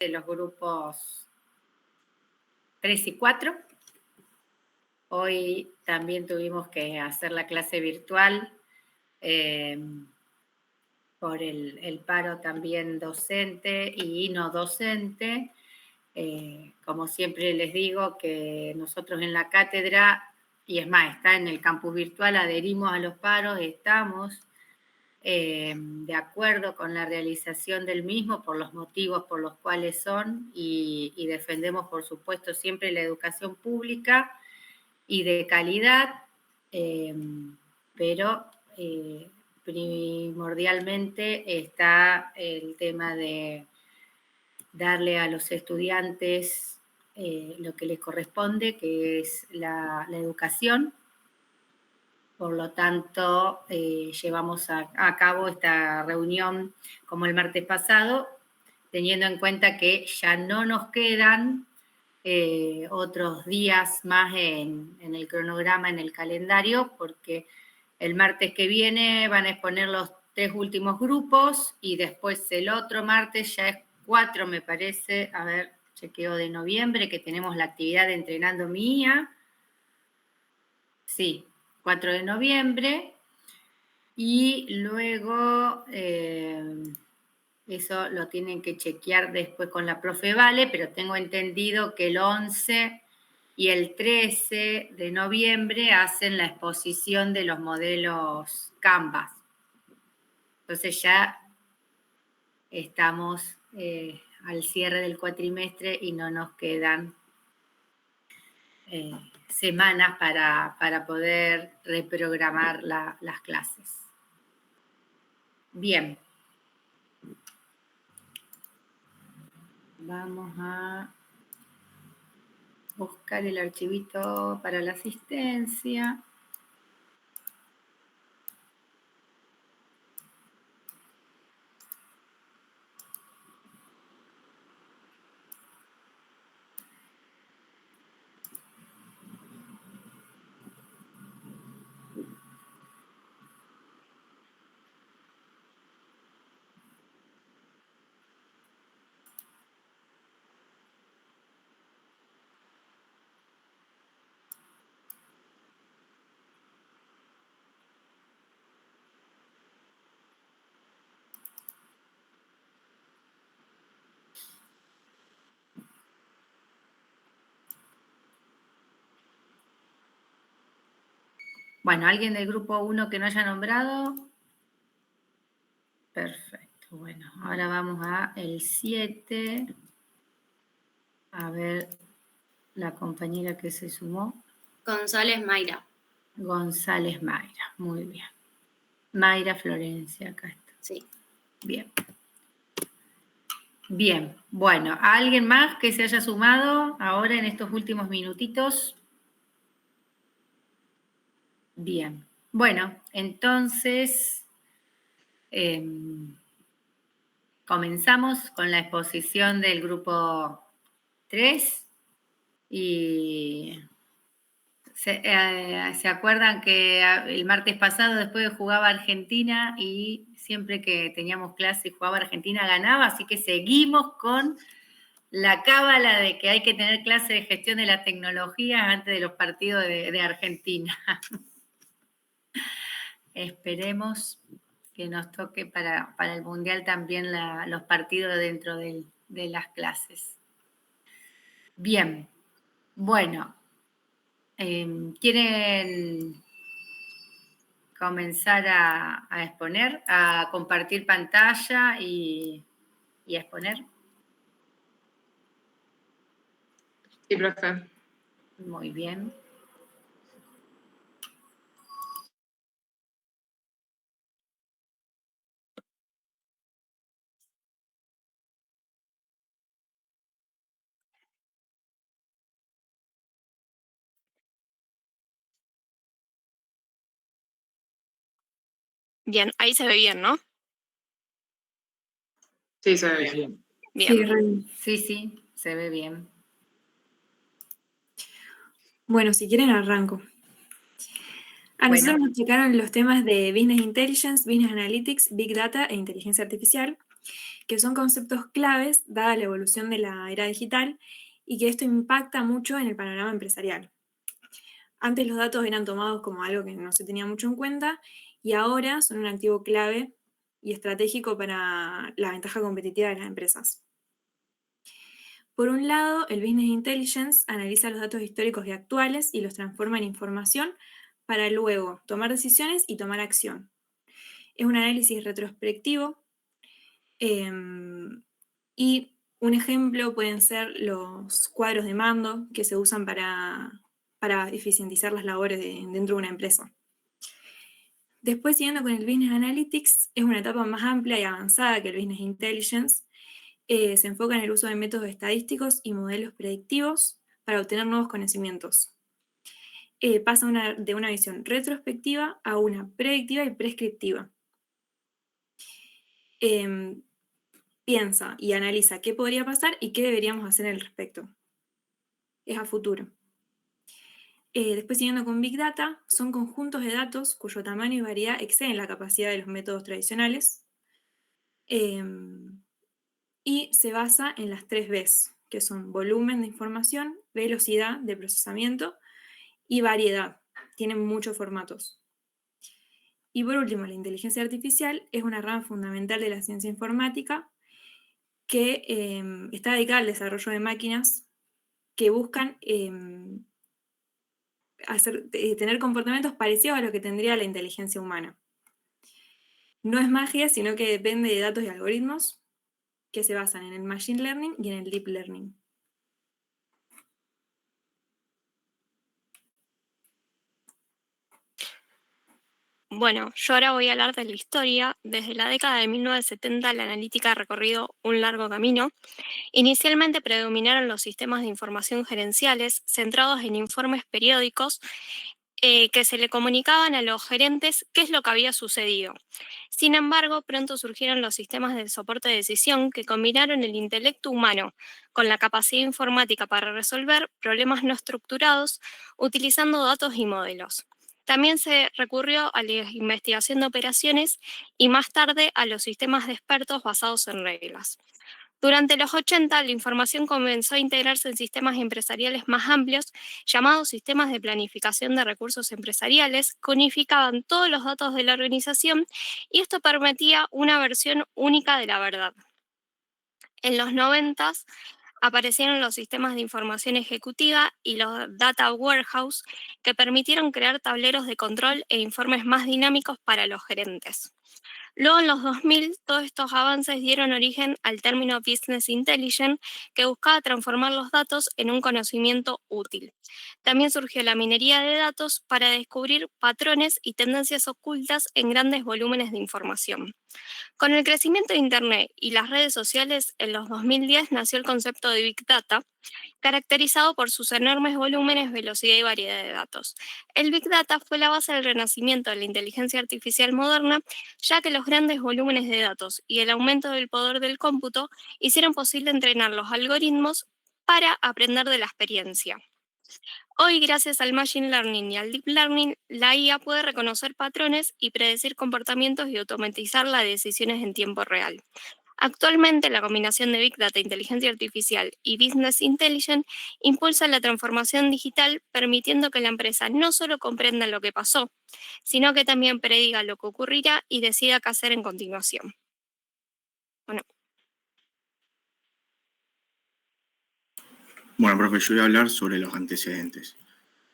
de los grupos 3 y 4. Hoy también tuvimos que hacer la clase virtual por el paro también docente y no docente. Como siempre les digo que nosotros en la cátedra, y es más, está en el campus virtual, adherimos a los paros, estamos de acuerdo con la realización del mismo por los motivos por los cuales son y defendemos, por supuesto, siempre la educación pública y de calidad, pero primordialmente está el tema de darle a los estudiantes lo que les corresponde, que es la educación. Por lo tanto, llevamos a cabo esta reunión como el martes pasado, teniendo en cuenta que ya no nos quedan otros días más en el cronograma, en el calendario, porque el martes que viene van a exponer los 3 últimos grupos y después el otro martes, ya es 4 me parece, a ver, chequeo de noviembre, que tenemos la actividad de Entrenando mi IA. Sí, 4 de noviembre, y luego eso lo tienen que chequear después con la profe Vale, pero tengo entendido que el 11 y el 13 de noviembre hacen la exposición de los modelos Canvas. Entonces ya estamos al cierre del cuatrimestre y no nos quedan semanas para poder reprogramar las clases. Bien. Vamos a buscar el archivito para la asistencia. Bueno, ¿alguien del grupo 1 que no haya nombrado? Perfecto. Bueno, ahora vamos a el 7. A ver, la compañera que se sumó. González Mayra. González Mayra, muy bien. Mayra Florencia, acá está. Sí. Bien. Bien, bueno, ¿alguien más que se haya sumado ahora en estos últimos minutitos? Bien, bueno, entonces comenzamos con la exposición del grupo 3 y se acuerdan que el martes pasado después jugaba Argentina y siempre que teníamos clase y jugaba Argentina ganaba, así que seguimos con la cábala de que hay que tener clase de gestión de la tecnología antes de los partidos de Argentina. Esperemos que nos toque para el Mundial también los partidos dentro de las clases. Bien, bueno, ¿quieren comenzar a exponer, a compartir pantalla y a exponer? Sí, profe. Muy bien. Bien, ahí se ve bien, ¿no? Sí, se ve bien. Bien. Sí, se ve bien. Bueno, si quieren arranco. Nosotros nos checaron los temas de Business Intelligence, Business Analytics, Big Data e Inteligencia Artificial. que son conceptos claves dada la evolución de la era digital y que esto impacta mucho en el panorama empresarial. Antes los datos eran tomados como algo que no se tenía mucho en cuenta y ahora son un activo clave y estratégico para la ventaja competitiva de las empresas. Por un lado, el Business Intelligence analiza los datos históricos y actuales y los transforma en información para luego tomar decisiones y tomar acción. Es un análisis retrospectivo y un ejemplo pueden ser los cuadros de mando que se usan para eficientizar las labores dentro de una empresa. Después, siguiendo con el Business Analytics, es una etapa más amplia y avanzada que el Business Intelligence. Se enfoca en el uso de métodos estadísticos y modelos predictivos para obtener nuevos conocimientos. Pasa de una visión retrospectiva a una predictiva y prescriptiva. Piensa y analiza qué podría pasar y qué deberíamos hacer al respecto. Es a futuro. Después, siguiendo con Big Data, son conjuntos de datos cuyo tamaño y variedad exceden la capacidad de los métodos tradicionales y se basa en las 3 Bs, que son volumen de información, velocidad de procesamiento y variedad. Tienen muchos formatos. Y por último, la inteligencia artificial es una rama fundamental de la ciencia informática que está dedicada al desarrollo de máquinas que buscan tener comportamientos parecidos a lo que tendría la inteligencia humana. No es magia, sino que depende de datos y algoritmos que se basan en el machine learning y en el deep learning. Bueno, yo ahora voy a hablar de la historia. Desde la década de 1970 la analítica ha recorrido un largo camino. Inicialmente predominaron los sistemas de información gerenciales centrados en informes periódicos que se le comunicaban a los gerentes qué es lo que había sucedido. Sin embargo, pronto surgieron los sistemas de soporte de decisión que combinaron el intelecto humano con la capacidad informática para resolver problemas no estructurados utilizando datos y modelos. También se recurrió a la investigación de operaciones y más tarde a los sistemas de expertos basados en reglas. Durante los 80, la información comenzó a integrarse en sistemas empresariales más amplios, llamados sistemas de planificación de recursos empresariales, que unificaban todos los datos de la organización y esto permitía una versión única de la verdad. En los 90 aparecieron los sistemas de información ejecutiva y los data warehouse que permitieron crear tableros de control e informes más dinámicos para los gerentes. Luego, en los 2000, todos estos avances dieron origen al término Business Intelligence, que buscaba transformar los datos en un conocimiento útil. También surgió la minería de datos para descubrir patrones y tendencias ocultas en grandes volúmenes de información. Con el crecimiento de Internet y las redes sociales, en los 2010 nació el concepto de Big Data, caracterizado por sus enormes volúmenes, velocidad y variedad de datos. El Big Data fue la base del renacimiento de la inteligencia artificial moderna, ya que los grandes volúmenes de datos y el aumento del poder del cómputo hicieron posible entrenar los algoritmos para aprender de la experiencia. Hoy, gracias al Machine Learning y al Deep Learning, la IA puede reconocer patrones y predecir comportamientos y automatizar las decisiones en tiempo real. Actualmente, la combinación de Big Data, inteligencia artificial y Business Intelligence impulsa la transformación digital, permitiendo que la empresa no solo comprenda lo que pasó, sino que también prediga lo que ocurrirá y decida qué hacer en continuación. Bueno, profe, yo voy a hablar sobre los antecedentes.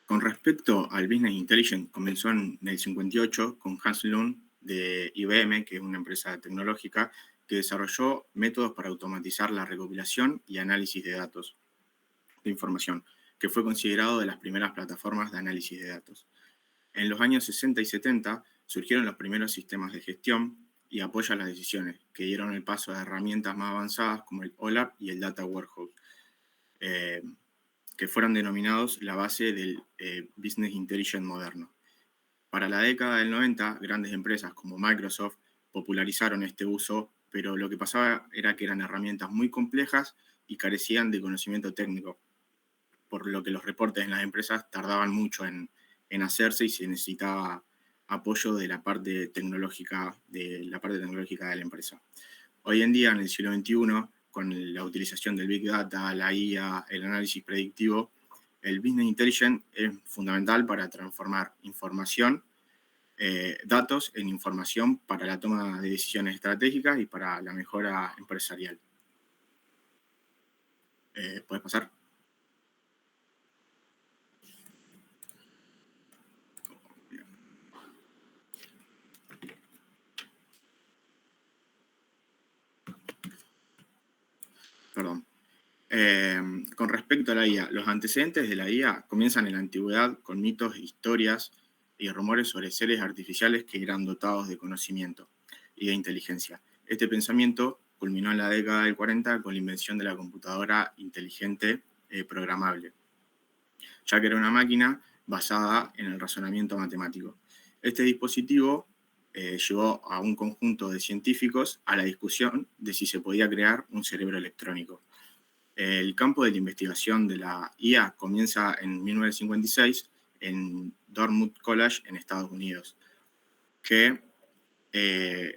Con respecto al Business Intelligence, comenzó en el 58 con Hans Lund de IBM, que es una empresa tecnológica, que desarrolló métodos para automatizar la recopilación y análisis de datos, de información, que fue considerado de las primeras plataformas de análisis de datos. En los años 60 y 70 surgieron los primeros sistemas de gestión y apoyo a las decisiones, que dieron el paso a herramientas más avanzadas como el OLAP y el Data Warehouse, que fueron denominados la base del Business Intelligence moderno. Para la década del 90, grandes empresas como Microsoft popularizaron este uso, pero lo que pasaba era que eran herramientas muy complejas y carecían de conocimiento técnico, por lo que los reportes en las empresas tardaban mucho en hacerse y se necesitaba apoyo de la parte tecnológica de la empresa. Hoy en día, en el siglo XXI, con la utilización del Big Data, la IA, el análisis predictivo, el Business Intelligence es fundamental para transformar información, datos en información para la toma de decisiones estratégicas y para la mejora empresarial. ¿Puedes pasar? Perdón. Con respecto a la IA, los antecedentes de la IA comienzan en la antigüedad con mitos, historias y rumores sobre seres artificiales que eran dotados de conocimiento y de inteligencia. Este pensamiento culminó en la década del 40 con la invención de la computadora inteligente programable, ya que era una máquina basada en el razonamiento matemático. Este dispositivo llevó a un conjunto de científicos a la discusión de si se podía crear un cerebro electrónico. El campo de la investigación de la IA comienza en 1956 en Dartmouth College en Estados Unidos, que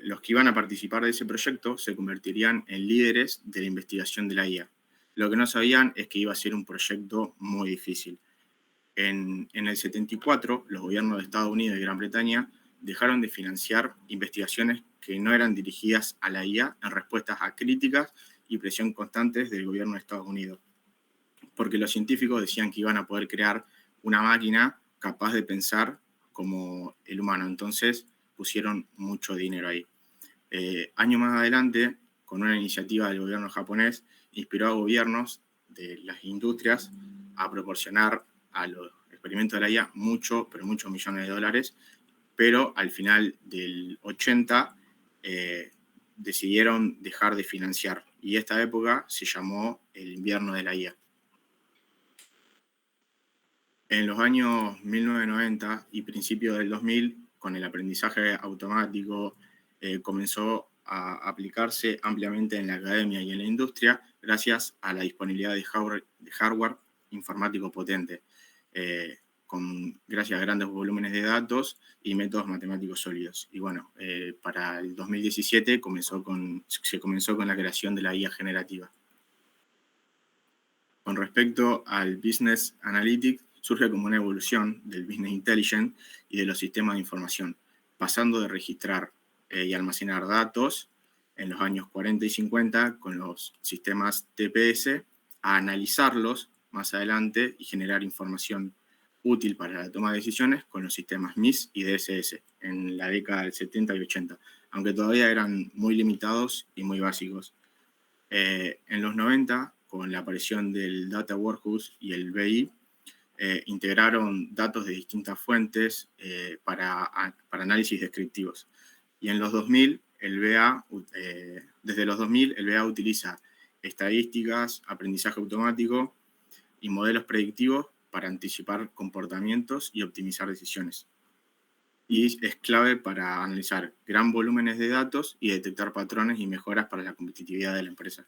los que iban a participar de ese proyecto se convertirían en líderes de la investigación de la IA. Lo que no sabían es que iba a ser un proyecto muy difícil. En el 74, los gobiernos de Estados Unidos y Gran Bretaña dejaron de financiar investigaciones que no eran dirigidas a la IA en respuestas a críticas y presión constantes del gobierno de Estados Unidos, porque los científicos decían que iban a poder crear una máquina capaz de pensar como el humano. Entonces pusieron mucho dinero ahí. Años más adelante, con una iniciativa del gobierno japonés, inspiró a gobiernos de las industrias a proporcionar a los experimentos de la IA muchos millones de dólares, pero al final del 80 decidieron dejar de financiar, y esta época se llamó el invierno de la IA. En los años 1990 y principios del 2000, con el aprendizaje automático, comenzó a aplicarse ampliamente en la academia y en la industria gracias a la disponibilidad de hardware informático potente, gracias a grandes volúmenes de datos y métodos matemáticos sólidos. Y bueno, para el 2017 se comenzó con la creación de la IA generativa. Con respecto al Business Analytics, surge como una evolución del Business Intelligence y de los sistemas de información, pasando de registrar y almacenar datos en los años 40 y 50 con los sistemas TPS a analizarlos más adelante y generar información útil para la toma de decisiones con los sistemas MIS y DSS en la década del 70 y 80, aunque todavía eran muy limitados y muy básicos. En los 90, con la aparición del Data Warehouse y el BI, integraron datos de distintas fuentes para análisis descriptivos. Y en los 2000, desde los 2000, el BA utiliza estadísticas, aprendizaje automático y modelos predictivos para anticipar comportamientos y optimizar decisiones. Y es clave para analizar gran volúmenes de datos y detectar patrones y mejoras para la competitividad de la empresa.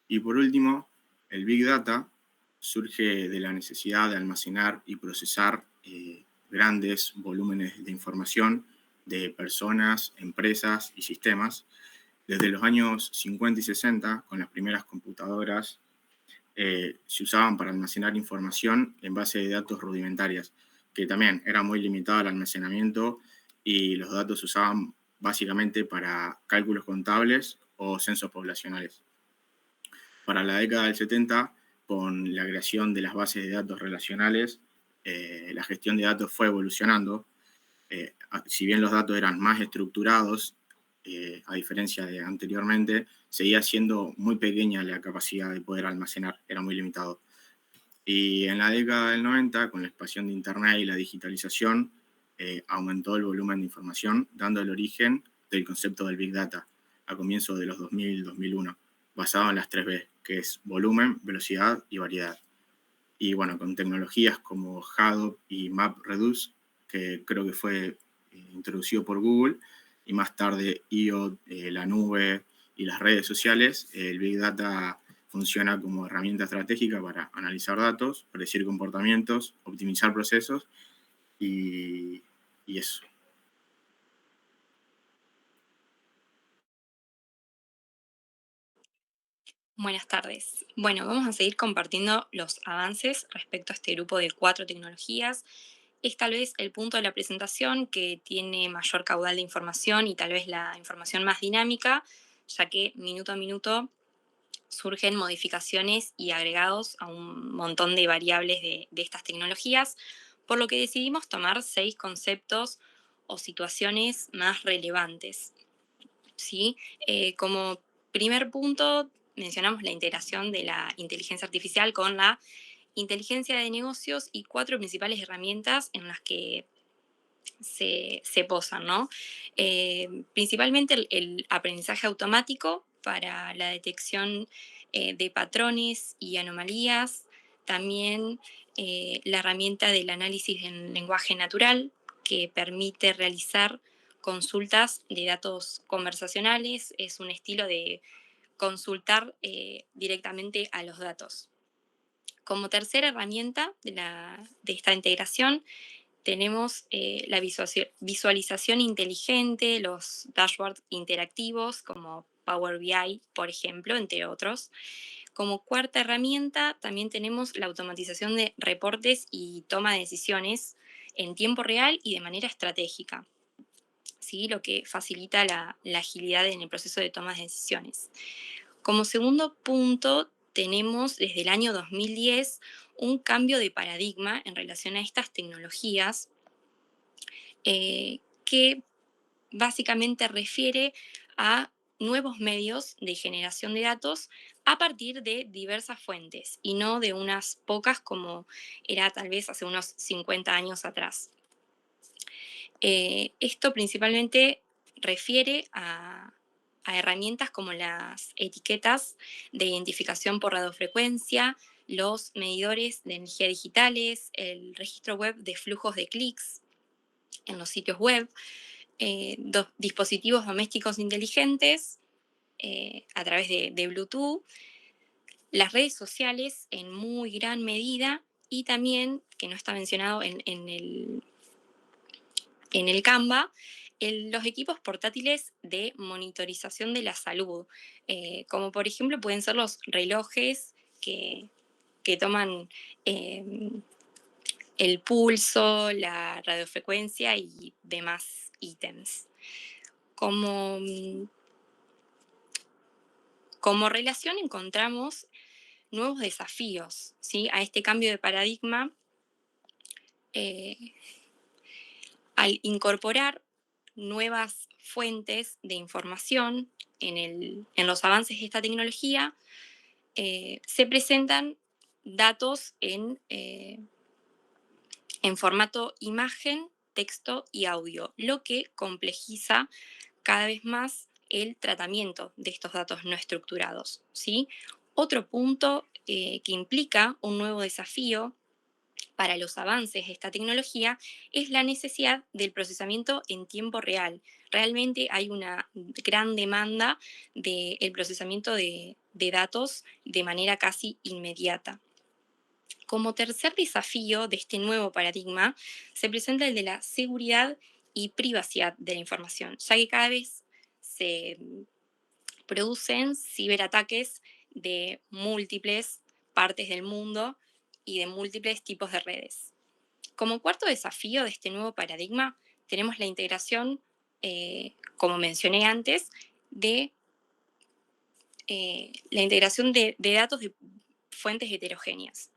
Y por último, el Big Data surge de la necesidad de almacenar y procesar grandes volúmenes de información de personas, empresas y sistemas. Desde los años 50 y 60, con las primeras computadoras, se usaban para almacenar información en base de datos rudimentarias, que también era muy limitado el almacenamiento y los datos se usaban básicamente para cálculos contables o censos poblacionales. Para la década del 70, con la creación de las bases de datos relacionales, la gestión de datos fue evolucionando. Si bien los datos eran más estructurados, a diferencia de anteriormente, seguía siendo muy pequeña la capacidad de poder almacenar, era muy limitado. Y en la década del 90, con la expansión de Internet y la digitalización, aumentó el volumen de información, dando el origen del concepto del Big Data a comienzos de los 2000-2001, basado en las 3B, que es volumen, velocidad y variedad. Y bueno, con tecnologías como Hadoop y MapReduce, que creo que fue introducido por Google, y más tarde IoT, la nube y las redes sociales, el Big Data funciona como herramienta estratégica para analizar datos, predecir comportamientos, optimizar procesos y eso. Buenas tardes. Bueno, vamos a seguir compartiendo los avances respecto a este grupo de 4 tecnologías. Es tal vez el punto de la presentación que tiene mayor caudal de información y tal vez la información más dinámica, ya que minuto a minuto surgen modificaciones y agregados a un montón de variables de estas tecnologías, por lo que decidimos tomar 6 conceptos o situaciones más relevantes. ¿Sí? Como primer punto, mencionamos la integración de la inteligencia artificial con la inteligencia de negocios y 4 principales herramientas en las que se posan, ¿no? Principalmente el aprendizaje automático para la detección de patrones y anomalías, también la herramienta del análisis en lenguaje natural, que permite realizar consultas de datos conversacionales, es un estilo de consultar directamente a los datos. Como tercera herramienta de esta integración, tenemos la visualización inteligente, los dashboards interactivos como Power BI, por ejemplo, entre otros. Como cuarta herramienta, también tenemos la automatización de reportes y toma de decisiones en tiempo real y de manera estratégica, ¿sí? Lo que facilita la agilidad en el proceso de toma de decisiones. Como segundo punto, tenemos desde el año 2010 un cambio de paradigma en relación a estas tecnologías que básicamente refiere a nuevos medios de generación de datos a partir de diversas fuentes y no de unas pocas como era tal vez hace unos 50 años atrás. Esto principalmente refiere a herramientas como las etiquetas de identificación por radiofrecuencia, los medidores de energía digitales, el registro web de flujos de clics en los sitios web, dispositivos domésticos inteligentes a través de Bluetooth, las redes sociales en muy gran medida y también, que no está mencionado en el Canva, los equipos portátiles de monitorización de la salud, como por ejemplo pueden ser los relojes que toman el pulso, la radiofrecuencia y demás ítems. Como relación encontramos nuevos desafíos, ¿sí? A este cambio de paradigma al incorporar nuevas fuentes de información en los avances de esta tecnología, se presentan datos en formato imagen, texto y audio, lo que complejiza cada vez más el tratamiento de estos datos no estructurados, ¿sí? Otro punto que implica un nuevo desafío para los avances de esta tecnología es la necesidad del procesamiento en tiempo real. Realmente hay una gran demanda del procesamiento de datos de manera casi inmediata. Como tercer desafío de este nuevo paradigma se presenta el de la seguridad y privacidad de la información, ya que cada vez se producen ciberataques de múltiples partes del mundo y de múltiples tipos de redes. Como cuarto desafío de este nuevo paradigma, tenemos la integración, como mencioné antes, de la integración de datos de fuentes heterogéneas,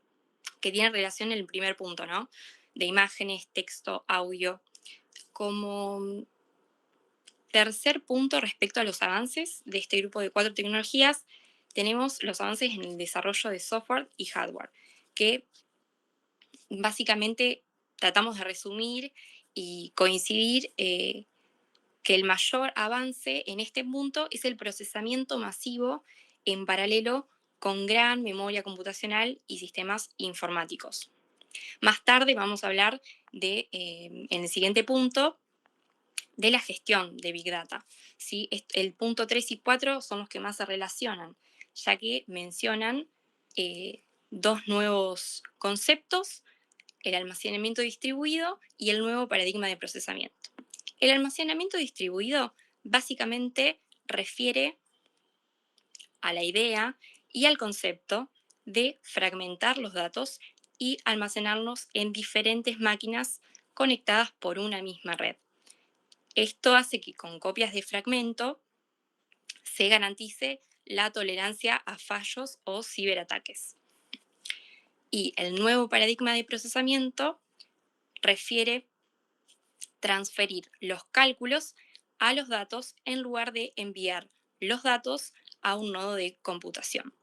que tienen relación en el primer punto, ¿no? De imágenes, texto, audio. Como tercer punto respecto a los avances de este grupo de 4 tecnologías, tenemos los avances en el desarrollo de software y hardware, que básicamente tratamos de resumir y coincidir que el mayor avance en este punto es el procesamiento masivo en paralelo con gran memoria computacional y sistemas informáticos. Más tarde vamos a hablar en el siguiente punto, de la gestión de Big Data, ¿sí? El punto 3 y 4 son los que más se relacionan, ya que mencionan 2 nuevos conceptos, el almacenamiento distribuido y el nuevo paradigma de procesamiento. El almacenamiento distribuido básicamente refiere a la idea y al concepto de fragmentar los datos y almacenarlos en diferentes máquinas conectadas por una misma red. Esto hace que con copias de fragmento se garantice la tolerancia a fallos o ciberataques. Y el nuevo paradigma de procesamiento refiere transferir los cálculos a los datos en lugar de enviar los datos a un nodo de computación.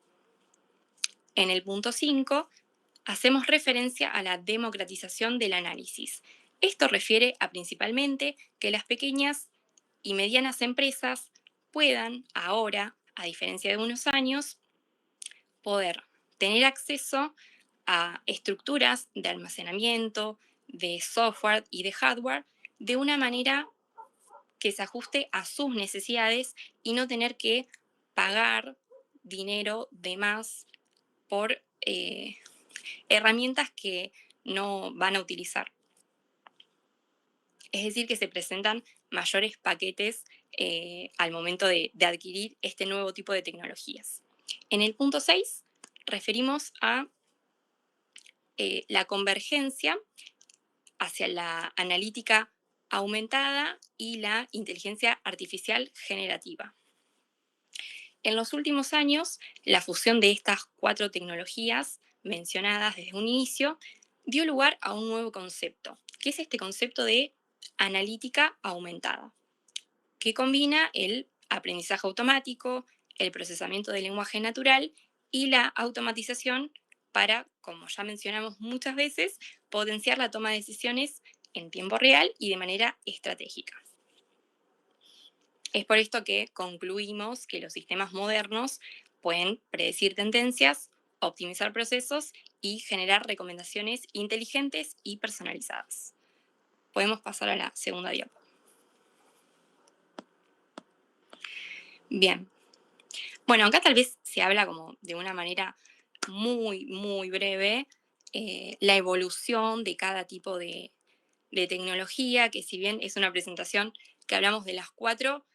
En el punto 5, hacemos referencia a la democratización del análisis. Esto refiere a principalmente que las pequeñas y medianas empresas puedan ahora, a diferencia de unos años, poder tener acceso a estructuras de almacenamiento, de software y de hardware de una manera que se ajuste a sus necesidades y no tener que pagar dinero de más por herramientas que no van a utilizar. Es decir, que se presentan mayores paquetes al momento de adquirir este nuevo tipo de tecnologías. En el punto 6 referimos a la convergencia hacia la analítica aumentada y la inteligencia artificial generativa. En los últimos años, la fusión de estas 4 tecnologías mencionadas desde un inicio dio lugar a un nuevo concepto, que es este concepto de analítica aumentada, que combina el aprendizaje automático, el procesamiento del lenguaje natural y la automatización para, como ya mencionamos muchas veces, potenciar la toma de decisiones en tiempo real y de manera estratégica. Es por esto que concluimos que los sistemas modernos pueden predecir tendencias, optimizar procesos y generar recomendaciones inteligentes y personalizadas. Podemos pasar a la segunda diapo. Bien. Bueno, acá tal vez se habla como de una manera muy, muy breve la evolución de cada tipo de tecnología, que si bien es una presentación que hablamos de las 4,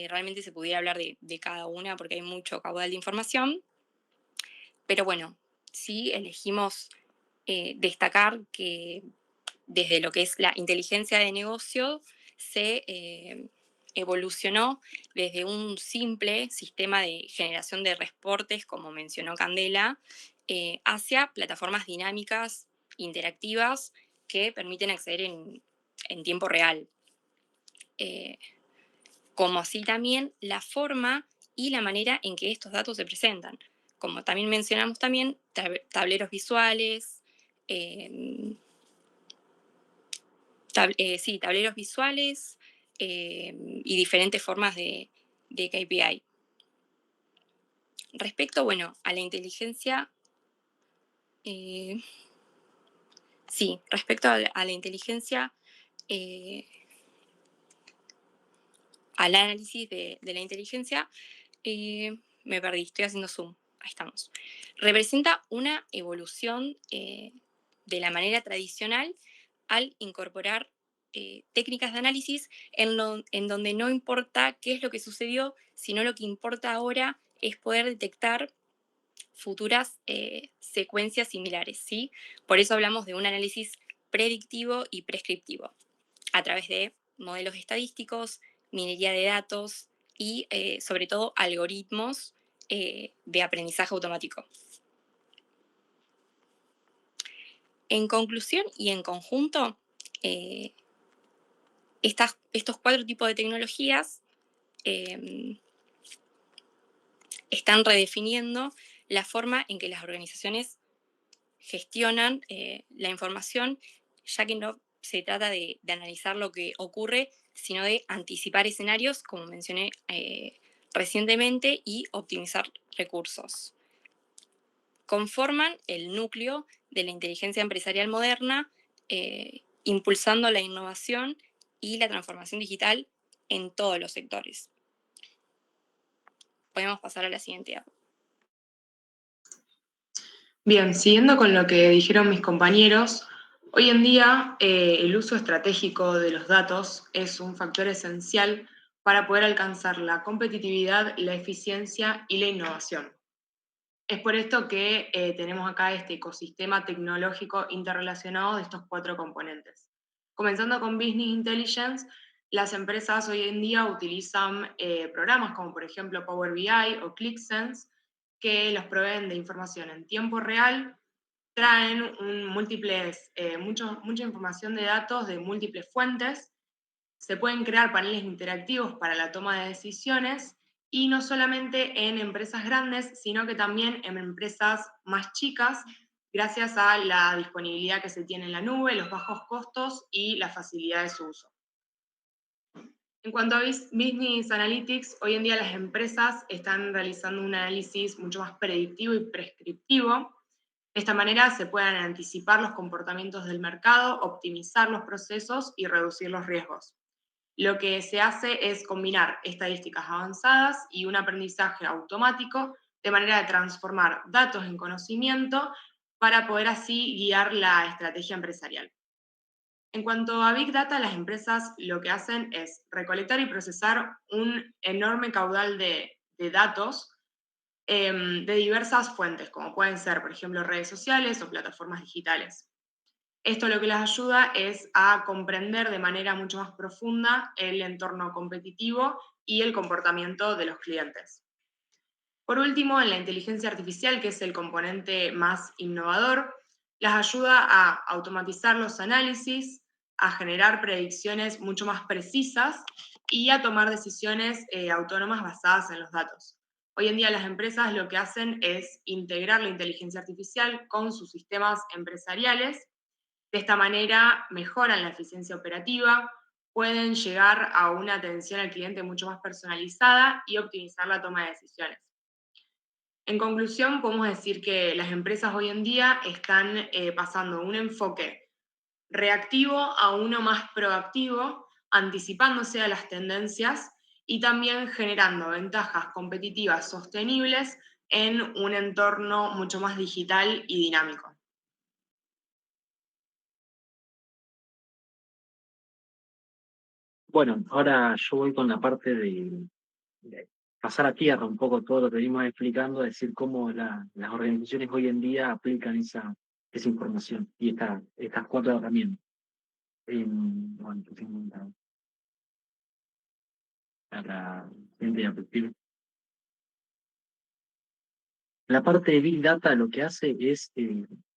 realmente se pudiera hablar de cada una porque hay mucho caudal de información. Pero bueno, sí elegimos destacar que desde lo que es la inteligencia de negocio se evolucionó desde un simple sistema de generación de reportes, como mencionó Candela, hacia plataformas dinámicas, interactivas, que permiten acceder en tiempo real. Como así también la forma y la manera en que estos datos se presentan. Como también mencionamos también, tableros visuales, tableros visuales y diferentes formas de KPI. Respecto, bueno, a la inteligencia, respecto a la inteligencia, al análisis de la inteligencia, me perdí, estoy haciendo zoom, ahí estamos. Representa una evolución de la manera tradicional al incorporar técnicas de análisis en donde no importa qué es lo que sucedió, sino lo que importa ahora es poder detectar futuras secuencias similares, ¿sí? Por eso hablamos de un análisis predictivo y prescriptivo, a través de modelos estadísticos, minería de datos y, sobre todo, algoritmos de aprendizaje automático. En conclusión y en conjunto, estos 4 tipos de tecnologías están redefiniendo la forma en que las organizaciones gestionan la información, ya que no se trata de analizar lo que ocurre, sino de anticipar escenarios, como mencioné recientemente, y optimizar recursos. Conforman el núcleo de la inteligencia empresarial moderna, impulsando la innovación y la transformación digital en todos los sectores. Podemos pasar a la siguiente diapo. Bien, siguiendo con lo que dijeron mis compañeros, hoy en día el uso estratégico de los datos es un factor esencial para poder alcanzar la competitividad, la eficiencia y la innovación. Es por esto que tenemos acá este ecosistema tecnológico interrelacionado de estos 4 componentes. Comenzando con Business Intelligence, las empresas hoy en día utilizan programas como por ejemplo Power BI o ClickSense, que los proveen de información en tiempo real, traen mucha información de datos de múltiples fuentes, se pueden crear paneles interactivos para la toma de decisiones, y no solamente en empresas grandes, sino que también en empresas más chicas, gracias a la disponibilidad que se tiene en la nube, los bajos costos y la facilidad de su uso. En cuanto a Business Analytics, hoy en día las empresas están realizando un análisis mucho más predictivo y prescriptivo. De esta manera se pueden anticipar los comportamientos del mercado, optimizar los procesos y reducir los riesgos. Lo que se hace es combinar estadísticas avanzadas y un aprendizaje automático de manera de transformar datos en conocimiento para poder así guiar la estrategia empresarial. En cuanto a Big Data, las empresas lo que hacen es recolectar y procesar un enorme caudal de datos de diversas fuentes, como pueden ser, por ejemplo, redes sociales o plataformas digitales. Esto lo que les ayuda es a comprender de manera mucho más profunda el entorno competitivo y el comportamiento de los clientes. Por último, en la inteligencia artificial, que es el componente más innovador, las ayuda a automatizar los análisis, a generar predicciones mucho más precisas y a tomar decisiones autónomas basadas en los datos. Hoy en día las empresas lo que hacen es integrar la inteligencia artificial con sus sistemas empresariales. De esta manera mejoran la eficiencia operativa, pueden llegar a una atención al cliente mucho más personalizada y optimizar la toma de decisiones. En conclusión, podemos decir que las empresas hoy en día están pasando de un enfoque reactivo a uno más proactivo, anticipándose a las tendencias y también generando ventajas competitivas sostenibles en un entorno mucho más digital y dinámico. Bueno, ahora yo voy con la parte de pasar a tierra un poco todo lo que venimos explicando, decir cómo las organizaciones hoy en día aplican esa información y estas 4 herramientas. Bueno, a la siguiente diapositiva. La parte de Big Data lo que hace es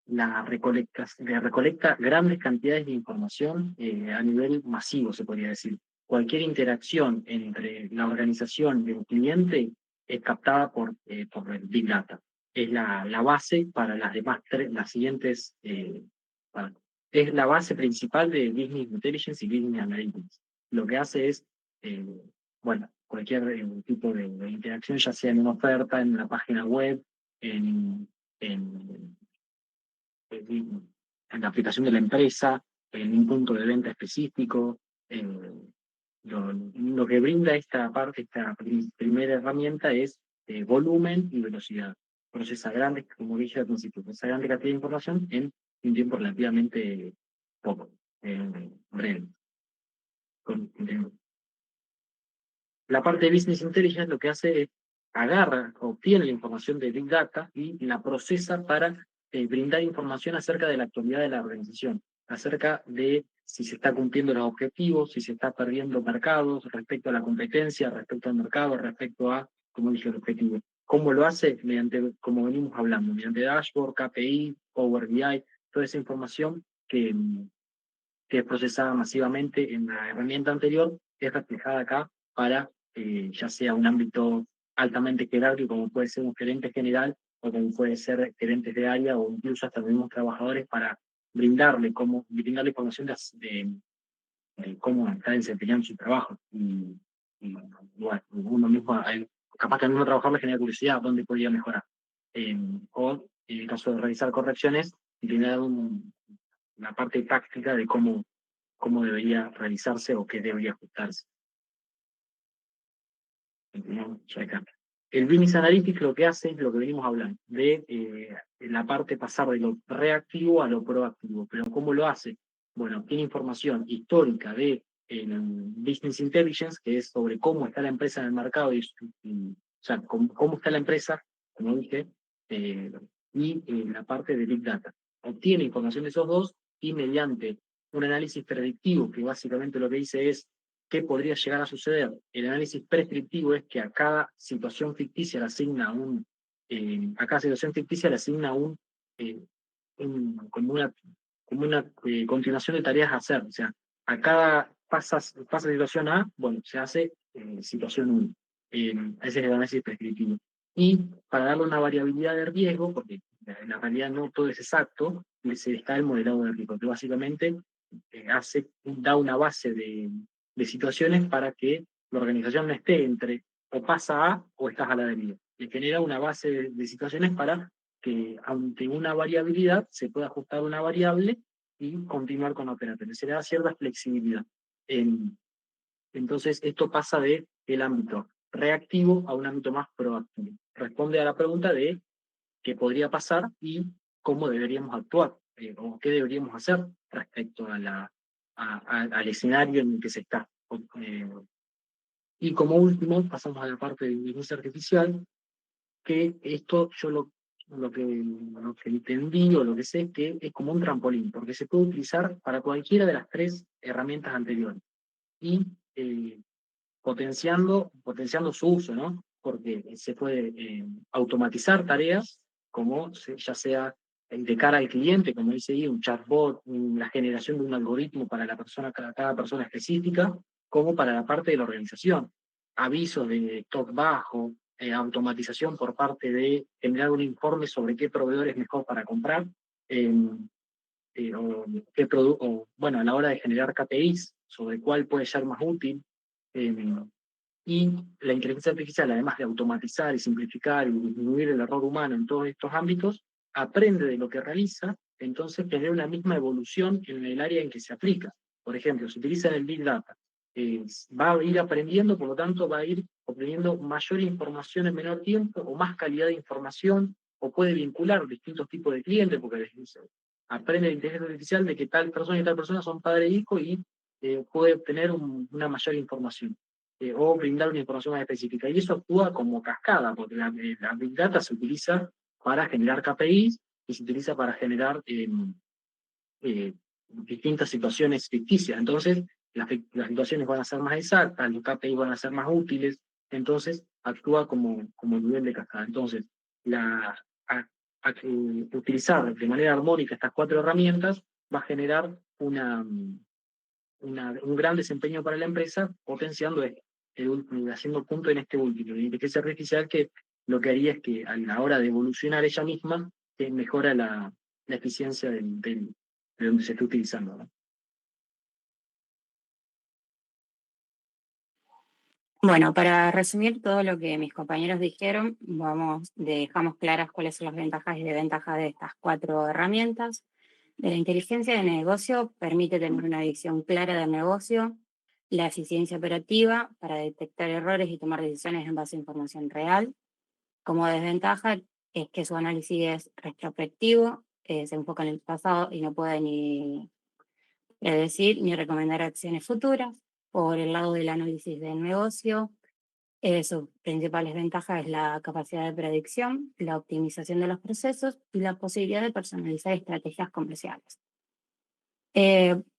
recolecta grandes cantidades de información a nivel masivo, se podría decir. Cualquier interacción entre la organización y el cliente es captada por el Big Data. Es la base para las siguientes, es la base principal de Business Intelligence y Business Analytics. Lo que hace es, cualquier tipo de interacción, ya sea en una oferta, en una página web, en la aplicación de la empresa, en un punto de venta específico. Lo que brinda esta primera herramienta es volumen y velocidad. Procesa como dije al principio, procesa grande cantidad de información en un tiempo relativamente poco, breve. La parte de Business Intelligence lo que hace es obtiene la información de Big Data y la procesa para brindar información acerca de la actualidad de la organización, acerca de si se está cumpliendo los objetivos, si se está perdiendo mercados, respecto a la competencia, respecto al mercado, respecto a, como dije, el objetivo. ¿Cómo lo hace? Como venimos hablando, mediante dashboard, KPI, Power BI, toda esa información que es procesada masivamente en la herramienta anterior, es reflejada acá para ya sea un ámbito altamente jerárquico, como puede ser un gerente general, o como puede ser gerentes de área, o incluso hasta los mismos trabajadores, para brindarle información de cómo está desempeñando su trabajo. Bueno, uno mismo, capaz que al mismo trabajador le genera curiosidad dónde podría mejorar. O en el caso de realizar correcciones, tener una parte táctica de cómo debería realizarse o qué debería ajustarse. El Business Analytics lo que hace es lo que venimos hablando, de la parte pasar de lo reactivo a lo proactivo. ¿Pero cómo lo hace? Bueno, tiene información histórica de Business Intelligence, que es sobre cómo está la empresa en el mercado, o sea, cómo está la empresa, como dije, y la parte de Big Data. Obtiene información de esos dos y mediante un análisis predictivo, que básicamente lo que dice es qué podría llegar a suceder. El análisis prescriptivo es que a cada situación ficticia le asigna como una continuación de tareas a hacer. O sea, a cada pasa situación A, bueno, se hace situación 1. Ese es el análisis prescriptivo. Y para darle una variabilidad de riesgo, porque en la realidad no todo es exacto, se está el modelado de riesgo, que básicamente da una base de situaciones para que la organización no esté entre o pasa A o estás a la deriva. Le genera una base de situaciones para que ante una variabilidad se pueda ajustar una variable y continuar con la operación. Se le da cierta flexibilidad. Entonces, esto pasa del ámbito reactivo a un ámbito más proactivo. Responde a la pregunta de qué podría pasar y cómo deberíamos actuar, o qué deberíamos hacer respecto al escenario en el que se está. Y como último, pasamos a la parte de inteligencia artificial, que esto yo lo que entendí o lo que sé es que es como un trampolín, porque se puede utilizar para cualquiera de las 3 herramientas anteriores. Y potenciando su uso, ¿no? Porque se puede automatizar tareas, como ya sea de cara al cliente, como dice ahí, un chatbot, la generación de un algoritmo para cada persona específica, como para la parte de la organización. Avisos de stock bajo, automatización por parte de generar un informe sobre qué proveedor es mejor para comprar, bueno, a la hora de generar KPIs, sobre cuál puede ser más útil. Y la inteligencia artificial, además de automatizar y simplificar y disminuir el error humano en todos estos ámbitos, aprende de lo que realiza, entonces genera una misma evolución en el área en que se aplica. Por ejemplo, se utiliza en el Big Data. Va a ir aprendiendo, por lo tanto va a ir obteniendo mayor información en menor tiempo o más calidad de información, o puede vincular distintos tipos de clientes, porque aprende la inteligencia artificial de que tal persona y tal persona son padre e hijo y puede obtener una mayor información. O brindar una información más específica. Y eso actúa como cascada, porque la Big Data se utiliza para generar KPIs y se utiliza para generar distintas situaciones ficticias. Entonces, las situaciones van a ser más exactas, los KPIs van a ser más útiles, entonces actúa como nivel de cascada. Entonces, utilizar de manera armónica estas 4 herramientas va a generar un gran desempeño para la empresa, potenciando haciendo punto en este último, la inteligencia artificial, que lo que haría es que a la hora de evolucionar ella misma, mejora la eficiencia de donde se está utilizando, ¿no? Bueno, para resumir todo lo que mis compañeros dijeron, dejamos claras cuáles son las ventajas y desventajas de estas 4 herramientas. De la inteligencia de negocio permite tener una visión clara del negocio, la eficiencia operativa para detectar errores y tomar decisiones en base a información real. Como desventaja es que su análisis es retrospectivo, se enfoca en el pasado y no puede ni predecir ni recomendar acciones futuras. Por el lado del análisis del negocio, sus principales ventajas es la capacidad de predicción, la optimización de los procesos y la posibilidad de personalizar estrategias comerciales.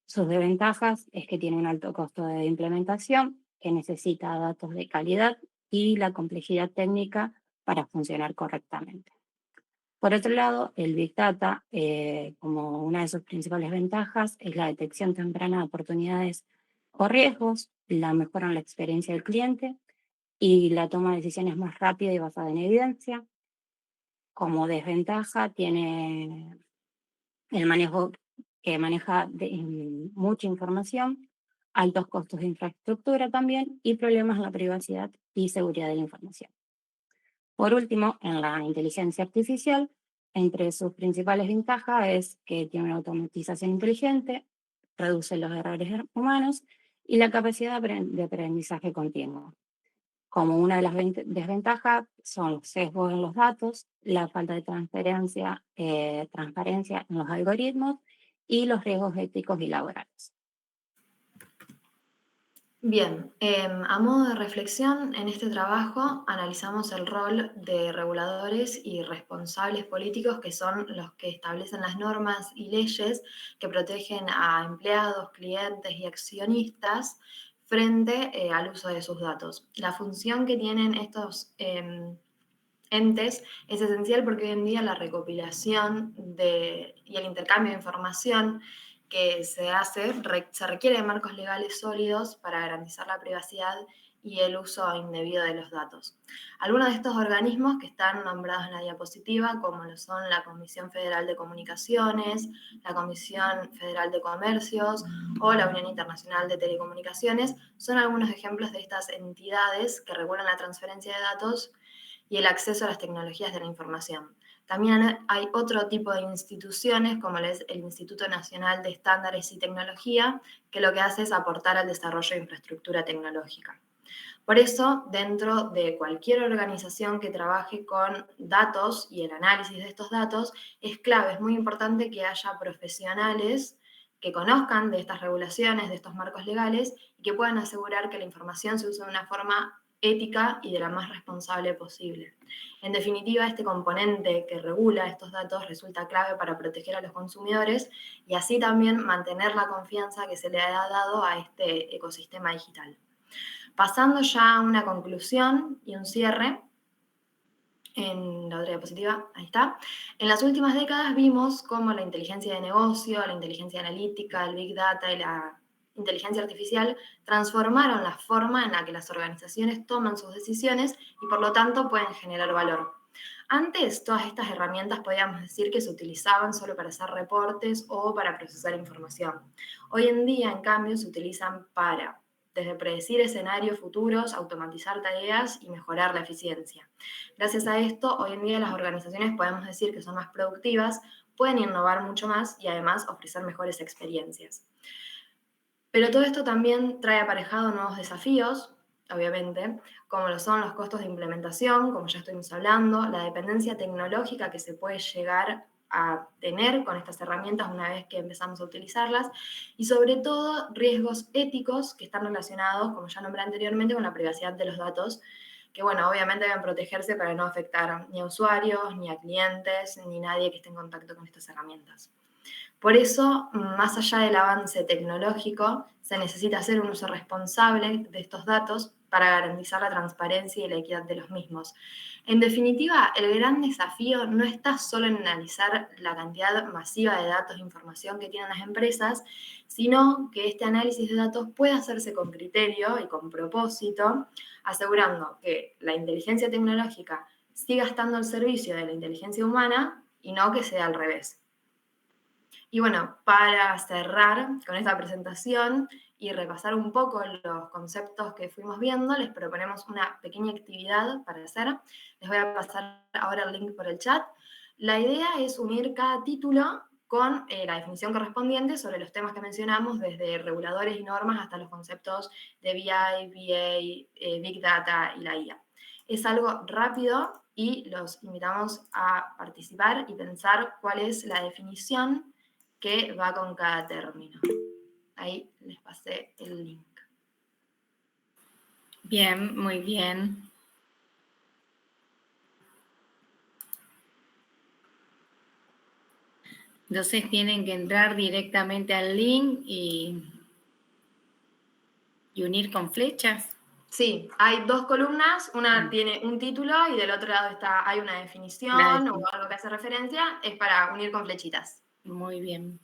Sus desventajas es que tiene un alto costo de implementación, que necesita datos de calidad y la complejidad técnica para funcionar correctamente. Por otro lado, el Big Data, como una de sus principales ventajas, es la detección temprana de oportunidades o riesgos, la mejora en la experiencia del cliente y la toma de decisiones más rápida y basada en evidencia. Como desventaja, tiene el manejo que maneja mucha información, altos costos de infraestructura también y problemas en la privacidad y seguridad de la información. Por último, en la inteligencia artificial, entre sus principales ventajas es que tiene una automatización inteligente, reduce los errores humanos y la capacidad de aprendizaje continuo. Como una de las desventajas son los sesgos en los datos, la falta de transparencia en los algoritmos y los riesgos éticos y laborales. Bien, a modo de reflexión, en este trabajo analizamos el rol de reguladores y responsables políticos, que son los que establecen las normas y leyes que protegen a empleados, clientes y accionistas frente al uso de sus datos. La función que tienen estos entes es esencial porque hoy en día la recopilación y el intercambio de información que se hace se requiere de marcos legales sólidos para garantizar la privacidad y el uso indebido de los datos. Algunos de estos organismos que están nombrados en la diapositiva, como lo son la Comisión Federal de Comunicaciones, la Comisión Federal de Comercios o la Unión Internacional de Telecomunicaciones, son algunos ejemplos de estas entidades que regulan la transferencia de datos y el acceso a las tecnologías de la información. También hay otro tipo de instituciones, como es el Instituto Nacional de Estándares y Tecnología, que lo que hace es aportar al desarrollo de infraestructura tecnológica. Por eso, dentro de cualquier organización que trabaje con datos y el análisis de estos datos, es clave, es muy importante que haya profesionales que conozcan de estas regulaciones, de estos marcos legales, y que puedan asegurar que la información se use de una forma ética y de la más responsable posible. En definitiva, este componente que regula estos datos resulta clave para proteger a los consumidores y así también mantener la confianza que se le ha dado a este ecosistema digital. Pasando ya a una conclusión y un cierre, en la otra diapositiva, ahí está. En las últimas décadas vimos cómo la inteligencia de negocio, la inteligencia analítica, el Big Data y la inteligencia artificial transformaron la forma en la que las organizaciones toman sus decisiones y por lo tanto pueden generar valor. Antes, todas estas herramientas podíamos decir que se utilizaban solo para hacer reportes o para procesar información. Hoy en día, en cambio, se utilizan para desde predecir escenarios futuros, automatizar tareas y mejorar la eficiencia. Gracias a esto, hoy en día las organizaciones podemos decir que son más productivas, pueden innovar mucho más y además ofrecer mejores experiencias. Pero todo esto también trae aparejado nuevos desafíos, obviamente, como lo son los costos de implementación, como ya estuvimos hablando, la dependencia tecnológica que se puede llegar a tener con estas herramientas una vez que empezamos a utilizarlas, y sobre todo riesgos éticos que están relacionados, como ya nombré anteriormente, con la privacidad de los datos, que bueno, obviamente deben protegerse para no afectar ni a usuarios, ni a clientes, ni a nadie que esté en contacto con estas herramientas. Por eso, más allá del avance tecnológico, se necesita hacer un uso responsable de estos datos para garantizar la transparencia y la equidad de los mismos. En definitiva, el gran desafío no está solo en analizar la cantidad masiva de datos e información que tienen las empresas, sino que este análisis de datos puede hacerse con criterio y con propósito, asegurando que la inteligencia tecnológica siga estando al servicio de la inteligencia humana y no que sea al revés. Y bueno, para cerrar con esta presentación y repasar un poco los conceptos que fuimos viendo, les proponemos una pequeña actividad para hacer. Les voy a pasar ahora el link por el chat. La idea es unir cada título con la definición correspondiente sobre los temas que mencionamos, desde reguladores y normas hasta los conceptos de BI, BA, Big Data y la IA. Es algo rápido y los invitamos a participar y pensar cuál es la definición que va con cada término. Ahí les pasé el link. Bien, muy bien. Entonces tienen que entrar directamente al link y unir con flechas. Sí, hay dos columnas, una tiene un título y del otro lado hay una definición o algo que hace referencia, es para unir con flechitas. Muy bien.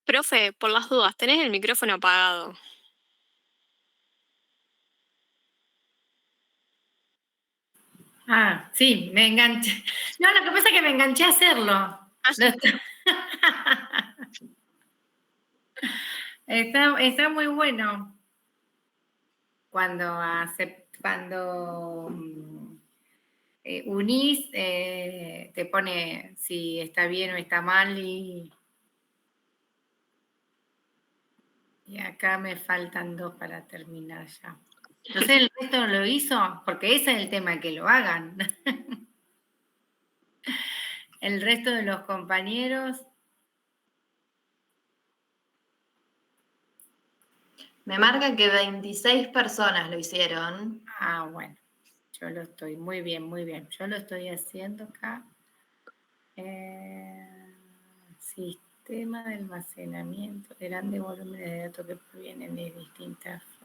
Profe, por las dudas, tenés el micrófono apagado. Ah, sí, me enganché. No, lo que pasa es que me enganché a hacerlo. Está muy bueno. Cuando unís, te pone si está bien o está mal y acá me faltan 2 para terminar ya. No sé, ¿el resto lo hizo? Porque ese es el tema, que lo hagan. El resto de los compañeros. Me marca que 26 personas lo hicieron. Ah, bueno. Yo lo estoy, muy bien, muy bien. Yo lo estoy haciendo acá. Sistema de almacenamiento, grande volumen de datos que provienen de distintas fuentes.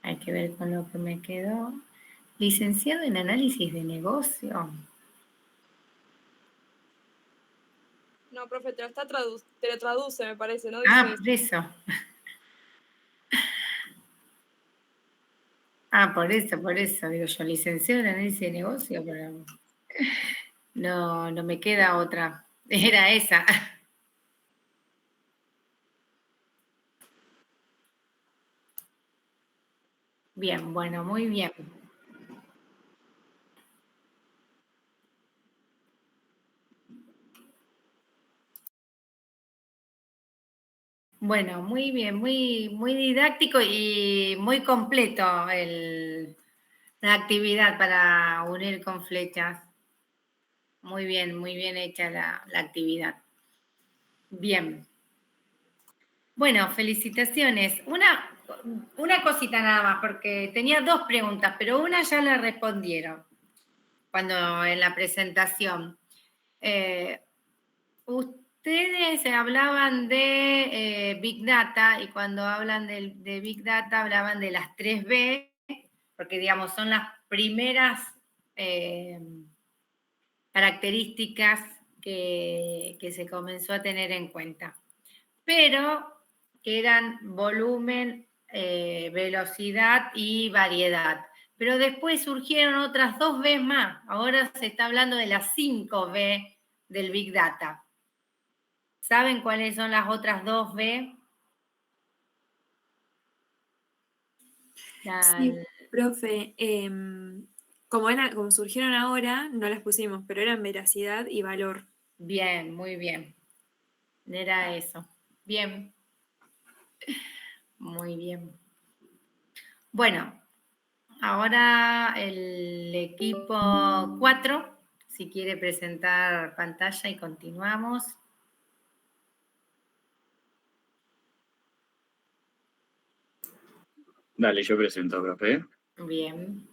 Hay que ver con lo que me quedó. Licenciado en análisis de negocio. No, profe, te lo traduce, me parece, ¿no? Ah, por eso. Ah, por eso, digo yo, licenciado en análisis de negocio, pero no me queda otra. Era esa. Bien, bueno, muy bien. Bueno, muy bien, muy didáctico y muy completo la actividad para unir con flechas. Muy bien hecha la actividad. Bien. Bueno, felicitaciones. Una cosita nada más, porque tenía 2 preguntas, pero una ya la respondieron cuando en la presentación. Ustedes hablaban de Big Data y cuando hablan de Big Data hablaban de las 3B, porque digamos son las primeras características que se comenzó a tener en cuenta. Pero que eran volumen, velocidad y variedad. Pero después surgieron otras 2 B más. Ahora se está hablando de las 5 B del Big Data. ¿Saben cuáles son las otras 2 B? Sí, profe, como surgieron ahora, no las pusimos, pero eran veracidad y valor. Bien, muy bien. Era eso. Bien. Muy bien. Bueno, ahora el equipo 4, si quiere presentar pantalla y continuamos. Dale, yo presento, profe. Bien.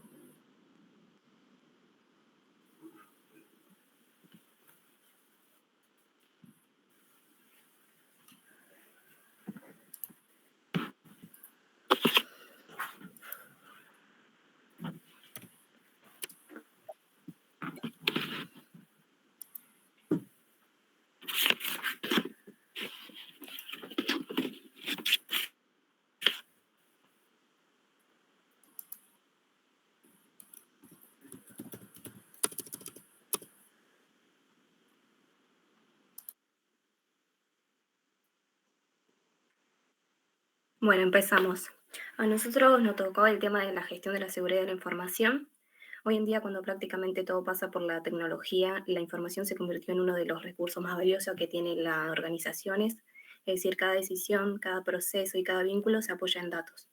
Bueno, empezamos. A nosotros nos tocó el tema de la gestión de la seguridad de la información. Hoy en día, cuando prácticamente todo pasa por la tecnología, la información se convirtió en uno de los recursos más valiosos que tienen las organizaciones. Es decir, cada decisión, cada proceso y cada vínculo se apoya en datos.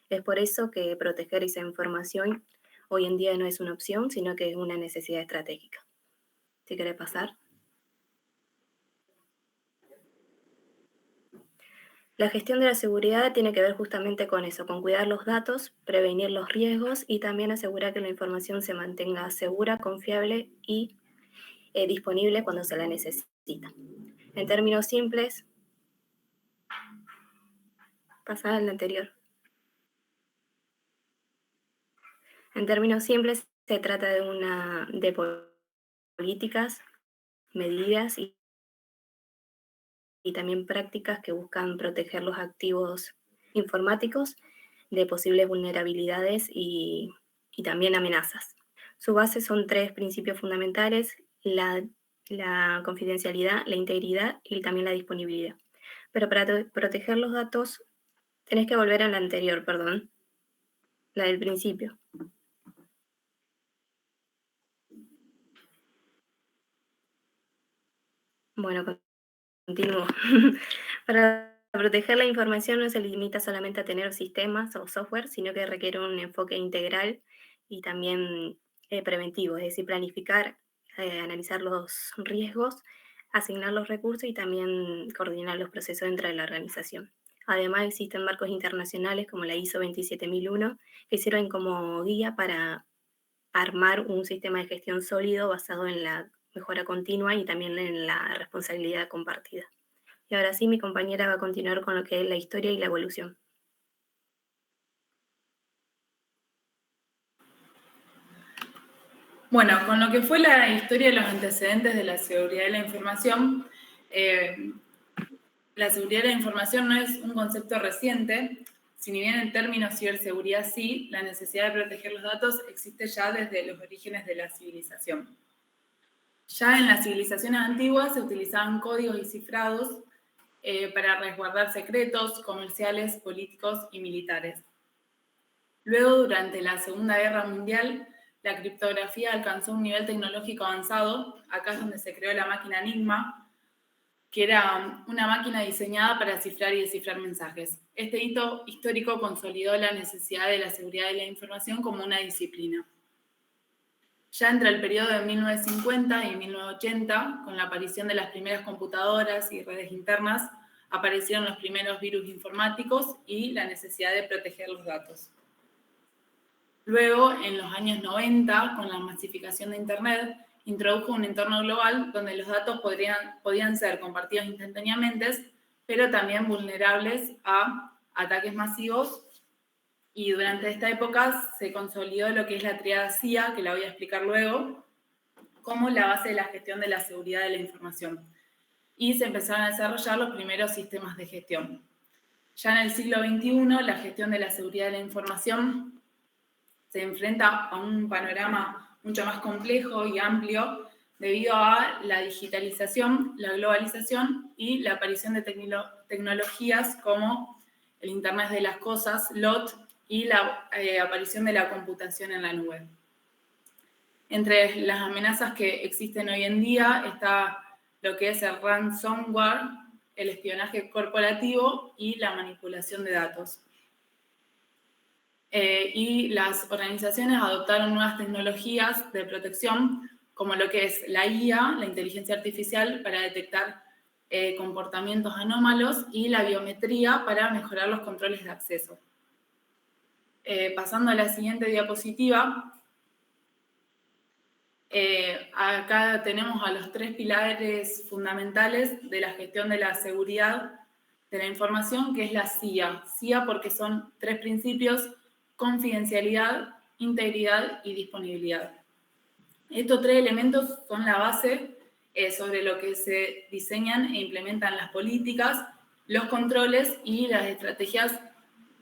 Es por eso que proteger esa información hoy en día no es una opción, sino que es una necesidad estratégica. ¿Sí quiere pasar? La gestión de la seguridad tiene que ver justamente con eso, con cuidar los datos, prevenir los riesgos y también asegurar que la información se mantenga segura, confiable y disponible cuando se la necesita. En términos simples, pasar al anterior. En términos simples, se trata de políticas medidas y también prácticas que buscan proteger los activos informáticos de posibles vulnerabilidades y también amenazas. Su base son 3 principios fundamentales: la confidencialidad, la integridad y también la disponibilidad. Pero para proteger los datos, tenés que volver a la anterior, perdón, la del principio. Bueno, continúo. Para proteger la información no se limita solamente a tener sistemas o software, sino que requiere un enfoque integral y también preventivo, es decir, planificar, analizar los riesgos, asignar los recursos y también coordinar los procesos dentro de la organización. Además, existen marcos internacionales como la ISO 27001 que sirven como guía para armar un sistema de gestión sólido basado en la mejora continua y también en la responsabilidad compartida. Y ahora sí, mi compañera va a continuar con lo que es la historia y la evolución. Bueno, con lo que fue la historia y los antecedentes de la seguridad de la información, la seguridad de la información no es un concepto reciente, si bien en términos ciberseguridad sí, la necesidad de proteger los datos existe ya desde los orígenes de la civilización. Ya en las civilizaciones antiguas se utilizaban códigos y cifrados para resguardar secretos comerciales, políticos y militares. Luego, durante la Segunda Guerra Mundial, la criptografía alcanzó un nivel tecnológico avanzado. Acá es donde se creó la máquina Enigma, que era una máquina diseñada para cifrar y descifrar mensajes. Este hito histórico consolidó la necesidad de la seguridad de la información como una disciplina. Ya entre el periodo de 1950 y 1980, con la aparición de las primeras computadoras y redes internas, aparecieron los primeros virus informáticos y la necesidad de proteger los datos. Luego, en los años 90, con la masificación de Internet, introdujo un entorno global donde los datos podían ser compartidos instantáneamente, pero también vulnerables a ataques masivos. Y durante esta época se consolidó lo que es la tríada CIA, que la voy a explicar luego, como la base de la gestión de la seguridad de la información. Y se empezaron a desarrollar los primeros sistemas de gestión. Ya en el siglo XXI, la gestión de la seguridad de la información se enfrenta a un panorama mucho más complejo y amplio debido a la digitalización, la globalización y la aparición de tecnologías como el Internet de las Cosas, LOT, y la aparición de la computación en la nube. Entre las amenazas que existen hoy en día está lo que es el ransomware, el espionaje corporativo y la manipulación de datos. Y las organizaciones adoptaron nuevas tecnologías de protección, como lo que es la IA, la inteligencia artificial, para detectar comportamientos anómalos, y la biometría para mejorar los controles de acceso. Pasando a la siguiente diapositiva, acá tenemos a los 3 pilares fundamentales de la gestión de la seguridad de la información, que es la CIA. CIA porque son 3 principios: confidencialidad, integridad y disponibilidad. Estos 3 elementos son la base sobre lo que se diseñan e implementan las políticas, los controles y las estrategias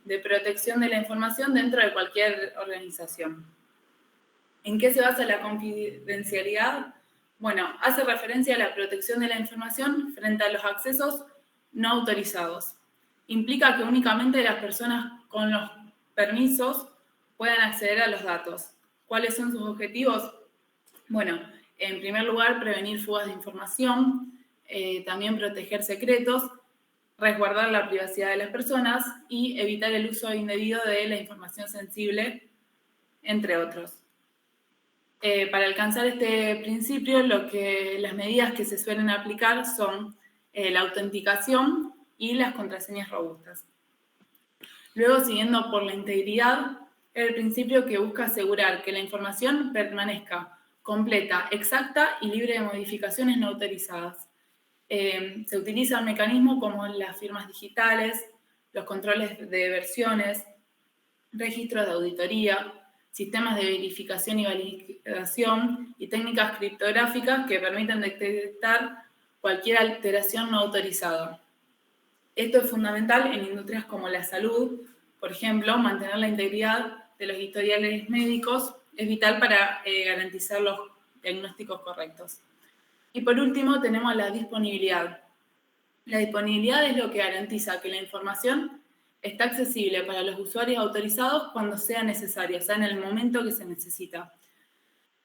de protección de la información dentro de cualquier organización. ¿En qué se basa la confidencialidad? Bueno, hace referencia a la protección de la información frente a los accesos no autorizados. Implica que únicamente las personas con los permisos puedan acceder a los datos. ¿Cuáles son sus objetivos? Bueno, en primer lugar, prevenir fugas de información, también proteger secretos, resguardar la privacidad de las personas y evitar el uso indebido de la información sensible, entre otros. Para alcanzar este principio, las medidas que se suelen aplicar son la autenticación y las contraseñas robustas. Luego, siguiendo por la integridad, es el principio que busca asegurar que la información permanezca completa, exacta y libre de modificaciones no autorizadas. Se utilizan mecanismos como las firmas digitales, los controles de versiones, registros de auditoría, sistemas de verificación y validación y técnicas criptográficas que permiten detectar cualquier alteración no autorizada. Esto es fundamental en industrias como la salud, por ejemplo, mantener la integridad de los historiales médicos es vital para garantizar los diagnósticos correctos. Y por último tenemos la disponibilidad. La disponibilidad es lo que garantiza que la información está accesible para los usuarios autorizados cuando sea necesario, o sea, en el momento que se necesita.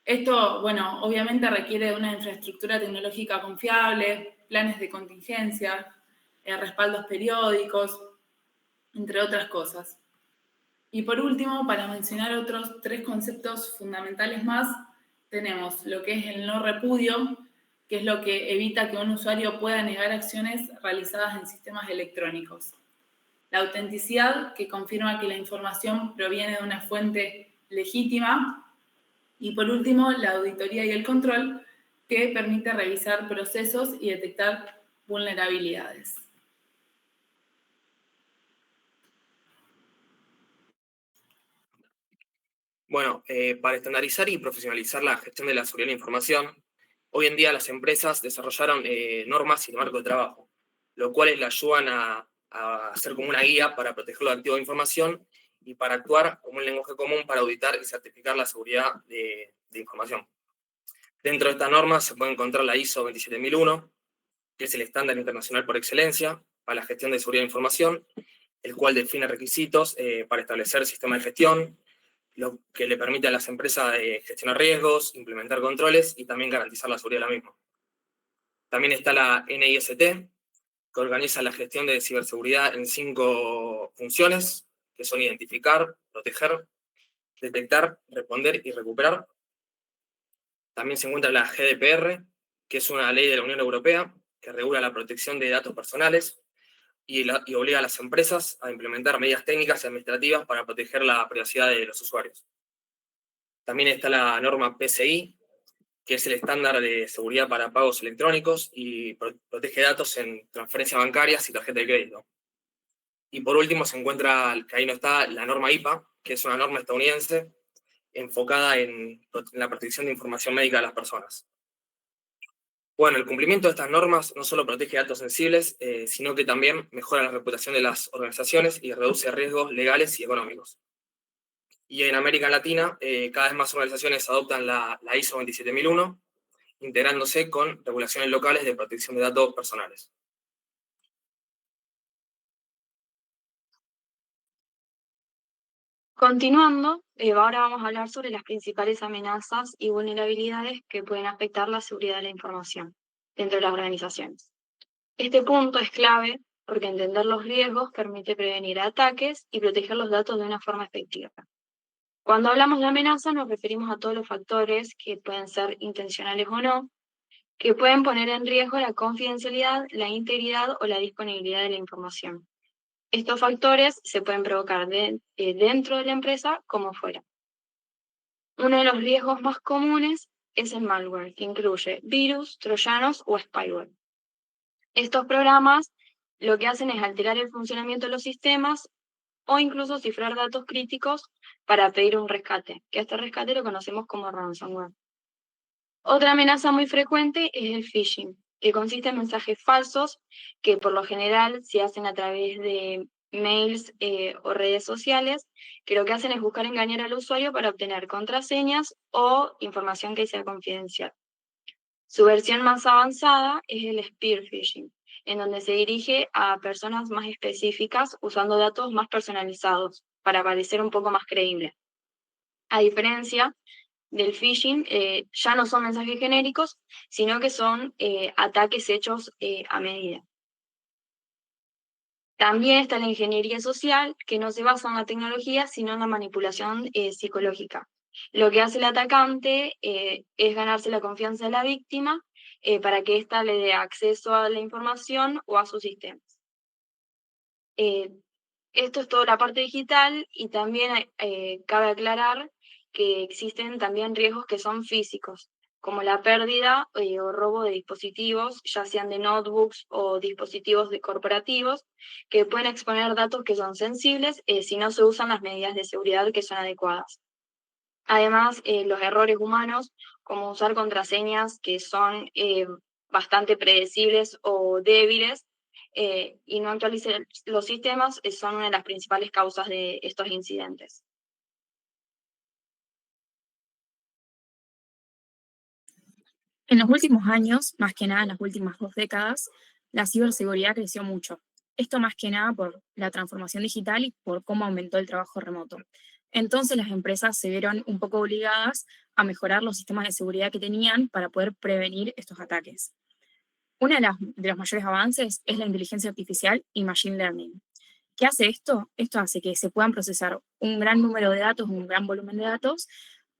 Esto, bueno, obviamente requiere de una infraestructura tecnológica confiable, planes de contingencia, respaldos periódicos, entre otras cosas. Y por último, para mencionar otros 3 conceptos fundamentales más, tenemos lo que es el no repudio, que es lo que evita que un usuario pueda negar acciones realizadas en sistemas electrónicos. La autenticidad, que confirma que la información proviene de una fuente legítima. Y por último, la auditoría y el control, que permite revisar procesos y detectar vulnerabilidades. Bueno, para estandarizar y profesionalizar la gestión de la seguridad de la información, hoy en día las empresas desarrollaron normas y marco de trabajo, lo cual le ayudan a hacer como una guía para proteger los activos de información y para actuar como un lenguaje común para auditar y certificar la seguridad de información. Dentro de estas normas se puede encontrar la ISO 27001, que es el estándar internacional por excelencia para la gestión de seguridad de información, el cual define requisitos para establecer sistemas de gestión, lo que le permite a las empresas gestionar riesgos, implementar controles y también garantizar la seguridad de la misma. También está la NIST, que organiza la gestión de ciberseguridad en 5 funciones, que son identificar, proteger, detectar, responder y recuperar. También se encuentra la GDPR, que es una ley de la Unión Europea que regula la protección de datos personales y obliga a las empresas a implementar medidas técnicas y administrativas para proteger la privacidad de los usuarios. También está la norma PCI, que es el estándar de seguridad para pagos electrónicos y protege datos en transferencias bancarias y tarjeta de crédito. Y por último se encuentra, que ahí no está, la norma IPA, que es una norma estadounidense enfocada en la protección de información médica de las personas. Bueno, el cumplimiento de estas normas no solo protege datos sensibles, sino que también mejora la reputación de las organizaciones y reduce riesgos legales y económicos. Y en América Latina, cada vez más organizaciones adoptan la ISO 27001, integrándose con regulaciones locales de protección de datos personales. Continuando, ahora vamos a hablar sobre las principales amenazas y vulnerabilidades que pueden afectar la seguridad de la información dentro de las organizaciones. Este punto es clave porque entender los riesgos permite prevenir ataques y proteger los datos de una forma efectiva. Cuando hablamos de amenazas nos referimos a todos los factores que pueden ser intencionales o no, que pueden poner en riesgo la confidencialidad, la integridad o la disponibilidad de la información. Estos factores se pueden provocar dentro de la empresa como fuera. Uno de los riesgos más comunes es el malware, que incluye virus, troyanos o spyware. Estos programas lo que hacen es alterar el funcionamiento de los sistemas o incluso cifrar datos críticos para pedir un rescate, que este rescate lo conocemos como ransomware. Otra amenaza muy frecuente es el phishing, que consiste en mensajes falsos que por lo general se hacen a través de mails o redes sociales, que lo que hacen es buscar engañar al usuario para obtener contraseñas o información que sea confidencial. Su versión más avanzada es el spear phishing, en donde se dirige a personas más específicas usando datos más personalizados para parecer un poco más creíble. A diferencia del phishing, ya no son mensajes genéricos, sino que son ataques hechos a medida. También está la ingeniería social, que no se basa en la tecnología, sino en la manipulación psicológica. Lo que hace el atacante es ganarse la confianza de la víctima para que ésta le dé acceso a la información o a sus sistemas. Esto es toda la parte digital y también cabe aclarar que existen también riesgos que son físicos, como la pérdida o robo de dispositivos, ya sean de notebooks o dispositivos corporativos, que pueden exponer datos que son sensibles si no se usan las medidas de seguridad que son adecuadas. Además, los errores humanos, como usar contraseñas que son bastante predecibles o débiles y no actualizar los sistemas, son una de las principales causas de estos incidentes. En los últimos años, más que nada en las últimas 2 décadas, la ciberseguridad creció mucho. Esto más que nada por la transformación digital y por cómo aumentó el trabajo remoto. Entonces las empresas se vieron un poco obligadas a mejorar los sistemas de seguridad que tenían para poder prevenir estos ataques. Uno de los mayores avances es la inteligencia artificial y machine learning. ¿Qué hace esto? Esto hace que se puedan procesar un gran número de datos, un gran volumen de datos,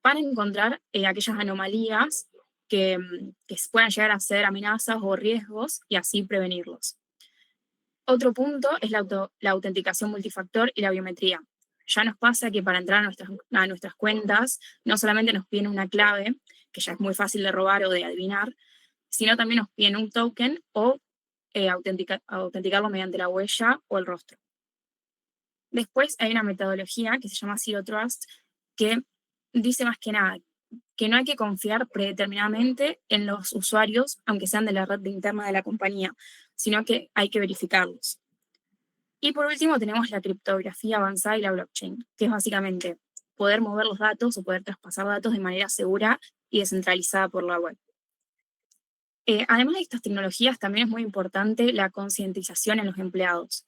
para encontrar aquellas anomalías que puedan llegar a ser amenazas o riesgos y así prevenirlos. Otro punto es la autenticación multifactor y la biometría. Ya nos pasa que para entrar a nuestras cuentas no solamente nos piden una clave, que ya es muy fácil de robar o de adivinar, sino también nos piden un token o autenticarlo mediante la huella o el rostro. Después hay una metodología que se llama Zero Trust, que dice más que nada que no hay que confiar predeterminadamente en los usuarios, aunque sean de la red interna de la compañía, sino que hay que verificarlos. Y por último tenemos la criptografía avanzada y la blockchain, que es básicamente poder mover los datos o poder traspasar datos de manera segura y descentralizada por la web. Además de estas tecnologías, también es muy importante la concientización en los empleados.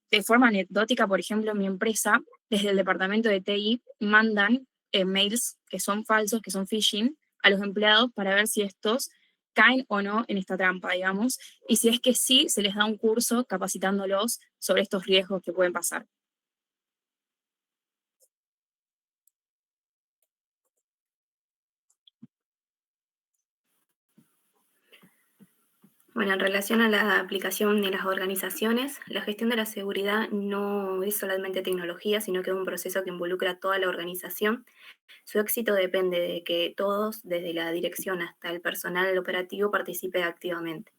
De forma anecdótica, por ejemplo, en mi empresa, desde el departamento de TI, mandan mails que son falsos, que son phishing, a los empleados para ver si estos caen o no en esta trampa, digamos, y si es que sí, se les da un curso capacitándolos sobre estos riesgos que pueden pasar. Bueno, en relación a la aplicación en las organizaciones, la gestión de la seguridad no es solamente tecnología, sino que es un proceso que involucra a toda la organización. Su éxito depende de que todos, desde la dirección hasta el personal operativo, participe activamente.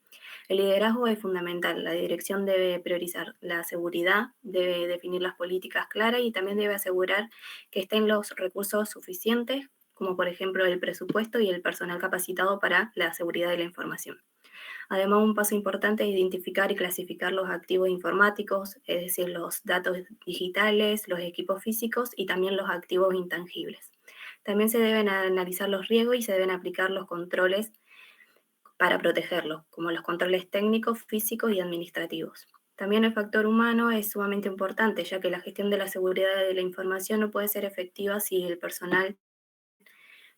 El liderazgo es fundamental. La dirección debe priorizar la seguridad, debe definir las políticas claras y también debe asegurar que estén los recursos suficientes, como por ejemplo el presupuesto y el personal capacitado para la seguridad de la información. Además, un paso importante es identificar y clasificar los activos informáticos, es decir, los datos digitales, los equipos físicos y también los activos intangibles. También se deben analizar los riesgos y se deben aplicar los controles para protegerlos, como los controles técnicos, físicos y administrativos. También el factor humano es sumamente importante, ya que la gestión de la seguridad de la información no puede ser efectiva si el personal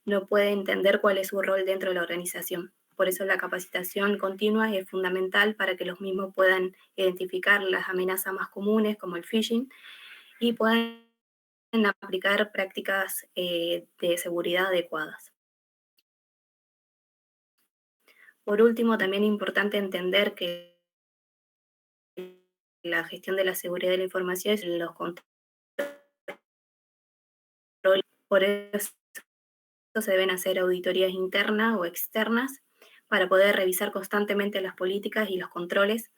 no puede entender cuál es su rol dentro de la organización. Por eso la capacitación continua es fundamental para que los mismos puedan identificar las amenazas más comunes como el phishing y puedan aplicar prácticas de seguridad adecuadas. Por último, también es importante entender que la gestión de la seguridad de la información es los controles. Por eso se deben hacer auditorías internas o externas para poder revisar constantemente las políticas y los controles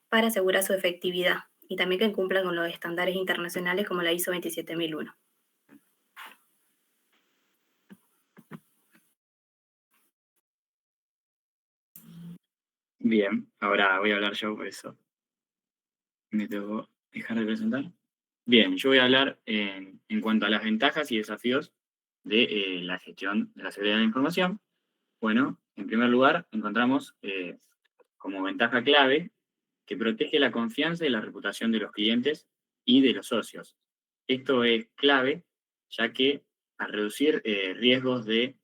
para asegurar su efectividad y también que cumplan con los estándares internacionales como la ISO 27001. Bien, ahora voy a hablar yo, por eso me tengo que dejar de presentar. Bien, yo voy a hablar en cuanto a las ventajas y desafíos de la gestión de la seguridad de la información. Bueno, en primer lugar, encontramos como ventaja clave que protege la confianza y la reputación de los clientes y de los socios. Esto es clave, ya que al reducir riesgos de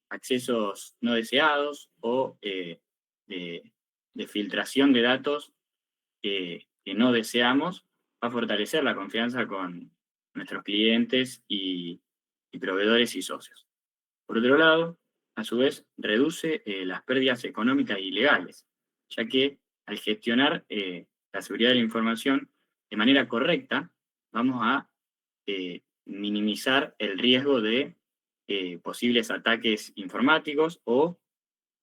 accesos no deseados o de filtración de datos que no deseamos, va a fortalecer la confianza con nuestros clientes y proveedores y socios. Por otro lado, a su vez, reduce las pérdidas económicas y legales, ya que al gestionar la seguridad de la información de manera correcta, vamos a minimizar el riesgo de posibles ataques informáticos o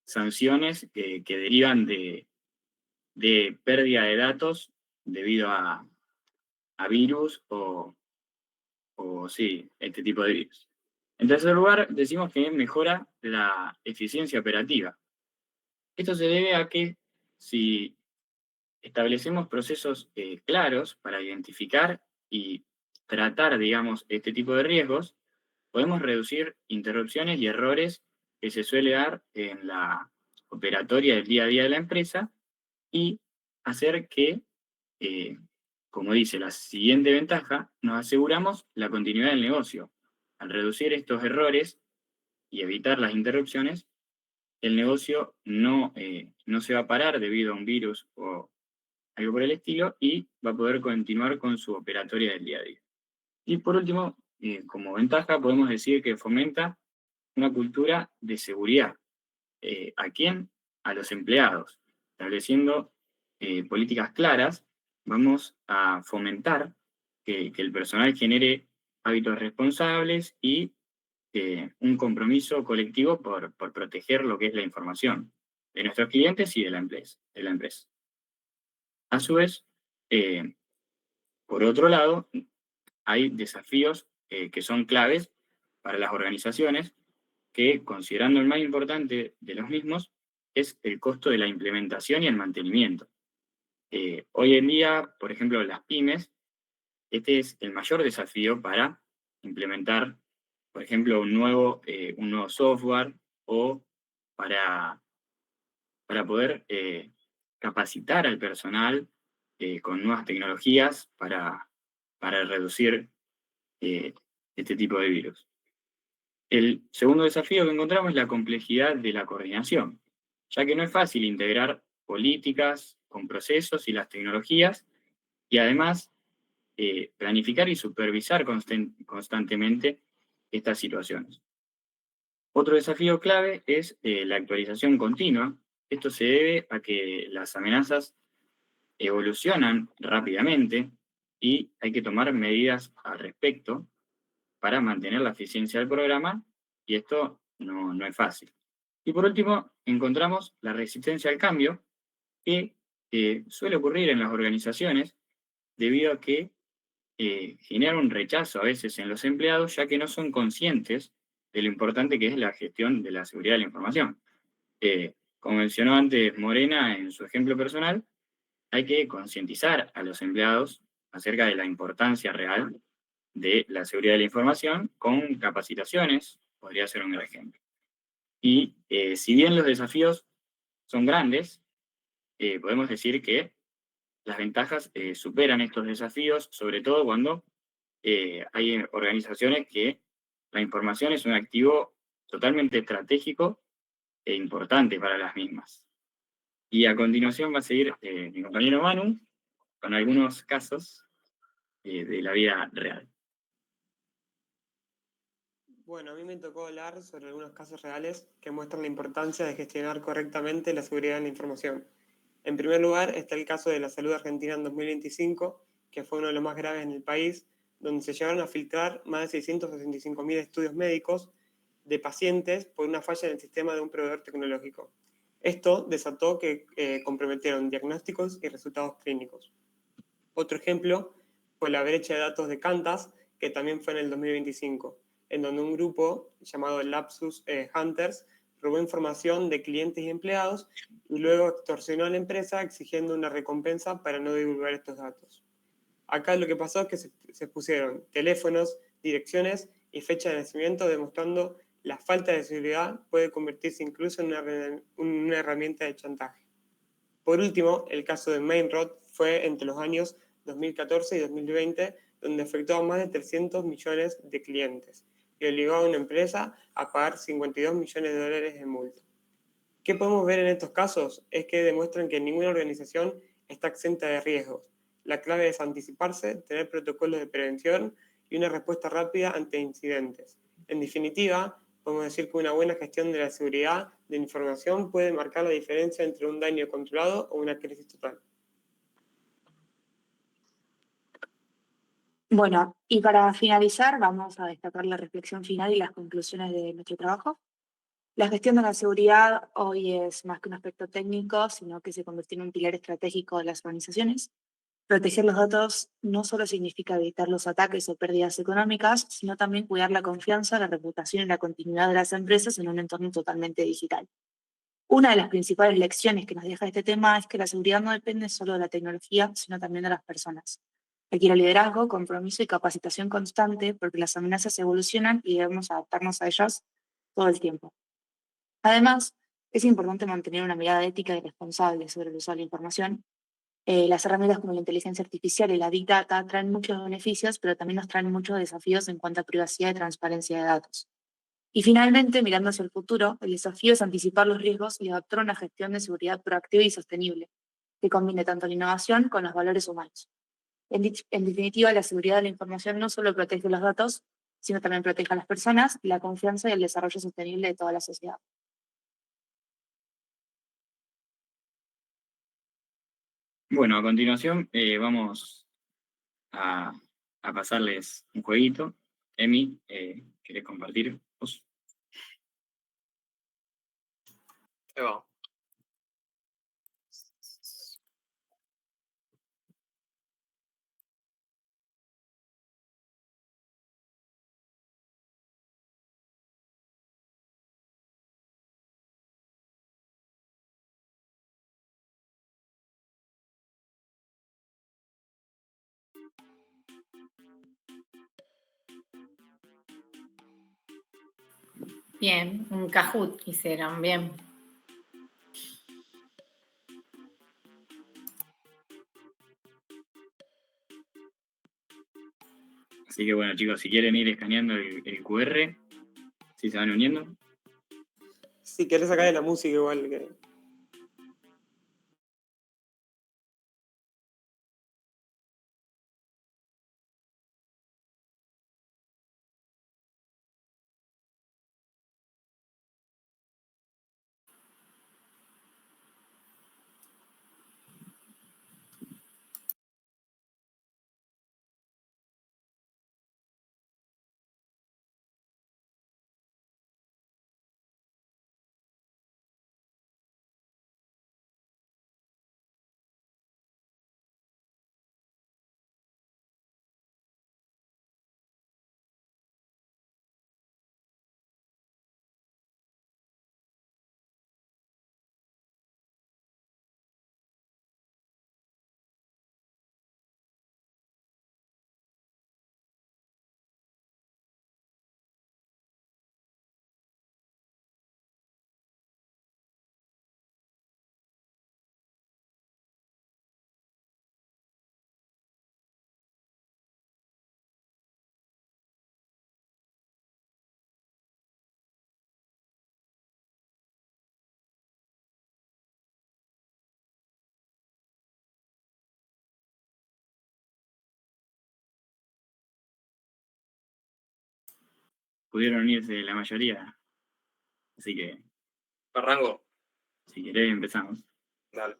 sanciones que derivan de pérdida de datos debido a virus o sí, este tipo de virus. En tercer lugar, decimos que mejora la eficiencia operativa. Esto se debe a que si establecemos procesos claros para identificar y tratar, digamos, este tipo de riesgos, podemos reducir interrupciones y errores que se suele dar en la operatoria del día a día de la empresa y hacer que, como dice la siguiente ventaja, nos aseguramos la continuidad del negocio. Al reducir estos errores y evitar las interrupciones, el negocio no se va a parar debido a un virus o algo por el estilo, y va a poder continuar con su operatoria del día a día. Y por último, como ventaja, podemos decir que fomenta una cultura de seguridad. ¿A quién? A los empleados. Estableciendo políticas claras, vamos a fomentar que el personal genere hábitos responsables y un compromiso colectivo por proteger lo que es la información de nuestros clientes y de la empresa. A su vez, por otro lado, hay desafíos que son claves para las organizaciones que, considerando el más importante de los mismos, es el costo de la implementación y el mantenimiento. Hoy en día, por ejemplo, las pymes, este es el mayor desafío para implementar, por ejemplo, un nuevo software o para poder capacitar al personal con nuevas tecnologías para reducir este tipo de virus. El segundo desafío que encontramos es la complejidad de la coordinación, ya que no es fácil integrar políticas con procesos y las tecnologías, y además planificar y supervisar constantemente estas situaciones. Otro desafío clave es la actualización continua. Esto se debe a que las amenazas evolucionan rápidamente y hay que tomar medidas al respecto para mantener la eficiencia del programa, y esto no es fácil. Y por último, encontramos la resistencia al cambio, que suele ocurrir en las organizaciones debido a que genera un rechazo a veces en los empleados, ya que no son conscientes de lo importante que es la gestión de la seguridad de la información. Como mencionó antes Morena en su ejemplo personal, hay que concientizar a los empleados acerca de la importancia real de la seguridad de la información con capacitaciones, podría ser un ejemplo. Y si bien los desafíos son grandes, podemos decir que las ventajas superan estos desafíos, sobre todo cuando hay organizaciones que la información es un activo totalmente estratégico e importante para las mismas. Y a continuación va a seguir mi compañero Manu con algunos casos de la vida real. Bueno, a mí me tocó hablar sobre algunos casos reales que muestran la importancia de gestionar correctamente la seguridad de la información. En primer lugar está el caso de la salud argentina en 2025, que fue uno de los más graves en el país, donde se llegaron a filtrar más de 665.000 estudios médicos de pacientes por una falla en el sistema de un proveedor tecnológico. Esto desató que comprometieron diagnósticos y resultados clínicos. Otro ejemplo fue la brecha de datos de Qantas, que también fue en el 2025, en donde un grupo llamado Lapsus Hunters robó información de clientes y empleados y luego extorsionó a la empresa exigiendo una recompensa para no divulgar estos datos. Acá lo que pasó es que se pusieron teléfonos, direcciones y fecha de nacimiento, demostrando la falta de seguridad puede convertirse incluso en una herramienta de chantaje. Por último, el caso de Mainrod fue entre los años 2014 y 2020, donde afectó a más de 300 millones de clientes y obligó a una empresa a pagar $52 millones en multa. ¿Qué podemos ver en estos casos? Es que demuestran que ninguna organización está exenta de riesgos. La clave es anticiparse, tener protocolos de prevención y una respuesta rápida ante incidentes. En definitiva, podemos decir que una buena gestión de la seguridad de la información puede marcar la diferencia entre un daño controlado o una crisis total. Bueno, y para finalizar, vamos a destacar la reflexión final y las conclusiones de nuestro trabajo. La gestión de la seguridad hoy es más que un aspecto técnico, sino que se convirtió en un pilar estratégico de las organizaciones. Proteger los datos no solo significa evitar los ataques o pérdidas económicas, sino también cuidar la confianza, la reputación y la continuidad de las empresas en un entorno totalmente digital. Una de las principales lecciones que nos deja este tema es que la seguridad no depende solo de la tecnología, sino también de las personas. Requiere liderazgo, compromiso y capacitación constante porque las amenazas evolucionan y debemos adaptarnos a ellas todo el tiempo. Además, es importante mantener una mirada ética y responsable sobre el uso de la información. Las herramientas como la inteligencia artificial y la Big Data traen muchos beneficios, pero también nos traen muchos desafíos en cuanto a privacidad y transparencia de datos. Y finalmente, mirando hacia el futuro, el desafío es anticipar los riesgos y adoptar una gestión de seguridad proactiva y sostenible, que combine tanto la innovación con los valores humanos. En definitiva, la seguridad de la información no solo protege los datos, sino también protege a las personas, la confianza y el desarrollo sostenible de toda la sociedad. Bueno, a continuación vamos a, a pasarles un jueguito. Emi, ¿querés compartir vos? Ahí va. Bien, un Kahoot hicieron, bien. Así que bueno, chicos, si quieren ir escaneando el QR, si se van uniendo. Si querés sacar de la música igual que... Pudieron unirse la mayoría. Así que, Arranco. si querés, empezamos. Dale.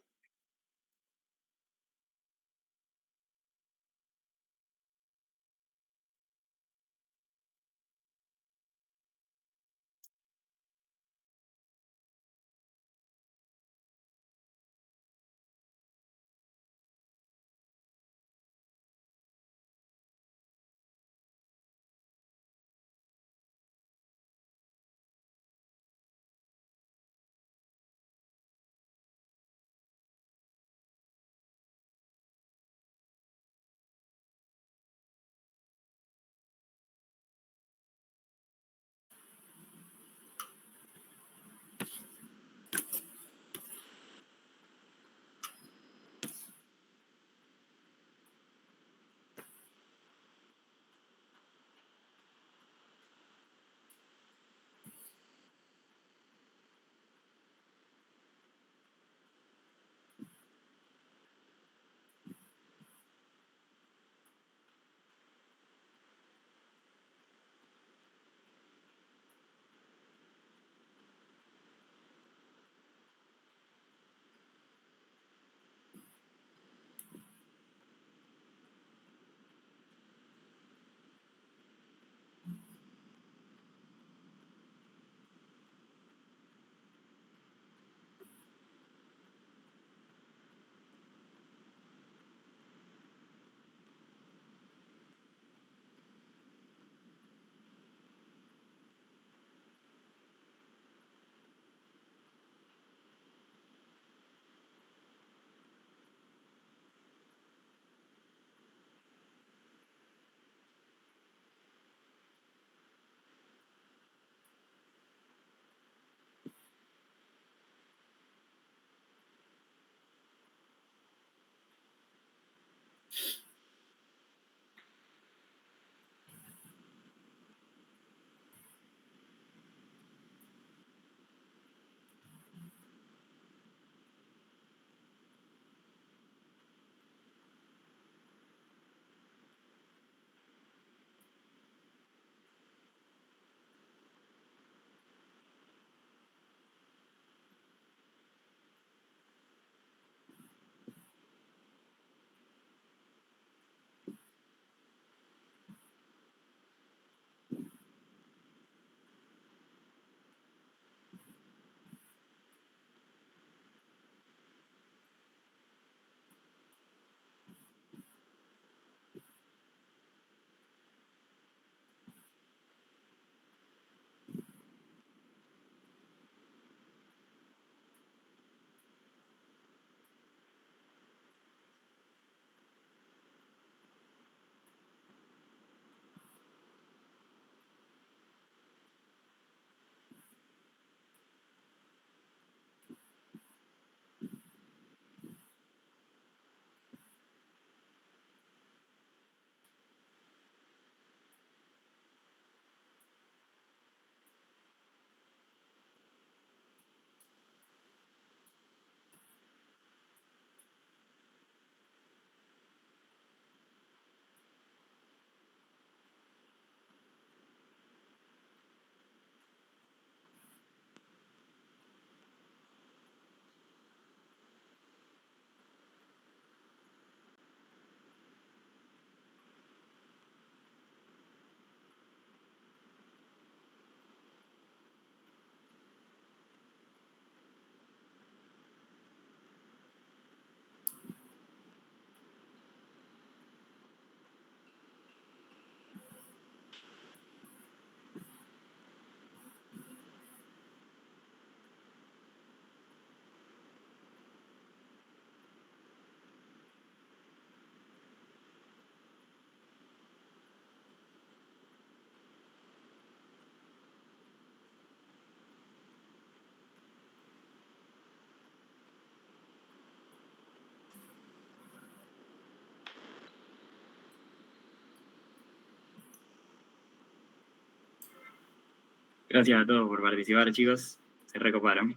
Gracias a todos por participar, chicos. Se recoparon.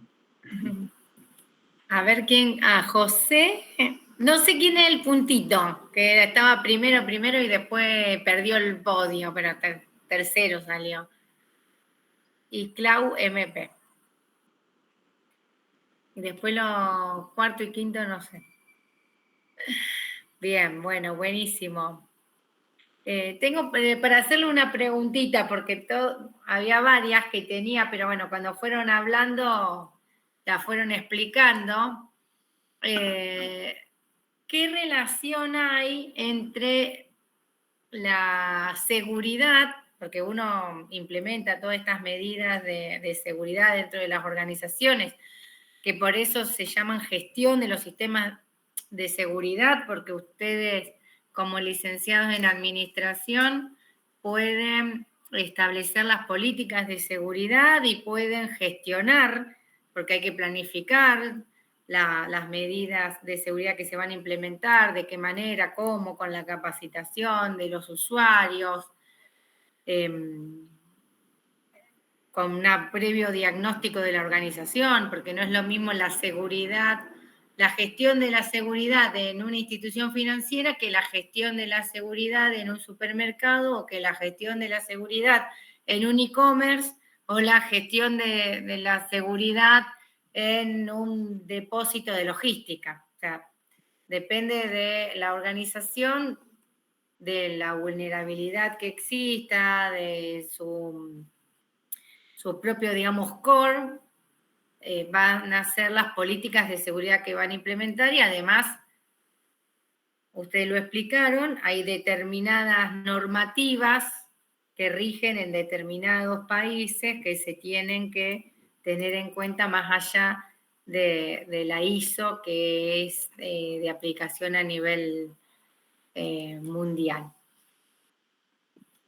A ver quién. José. No sé quién es el puntito, que estaba primero y después perdió el podio, pero tercero salió. Y Clau MP. Y después los cuarto y quinto no sé. Bien, bueno, buenísimo. Tengo para hacerle una preguntita, porque había varias que tenía, pero bueno, cuando fueron hablando, la fueron explicando. ¿Qué relación hay entre la seguridad, porque uno implementa todas estas medidas de seguridad dentro de las organizaciones, que por eso se llaman gestión de los sistemas de seguridad, porque ustedes como licenciados en administración pueden establecer las políticas de seguridad y pueden gestionar, porque hay que planificar las medidas de seguridad que se van a implementar, de qué manera, cómo, con la capacitación de los usuarios, con un previo diagnóstico de la organización, porque no es lo mismo la seguridad, la gestión de la seguridad en una institución financiera que la gestión de la seguridad en un supermercado o que la gestión de la seguridad en un e-commerce o la gestión de la seguridad en un depósito de logística. O sea, depende de la organización, de la vulnerabilidad que exista, de su propio, digamos, core, van a ser las políticas de seguridad que van a implementar y además, ustedes lo explicaron, hay determinadas normativas que rigen en determinados países que se tienen que tener en cuenta más allá de la ISO, que es de aplicación a nivel mundial.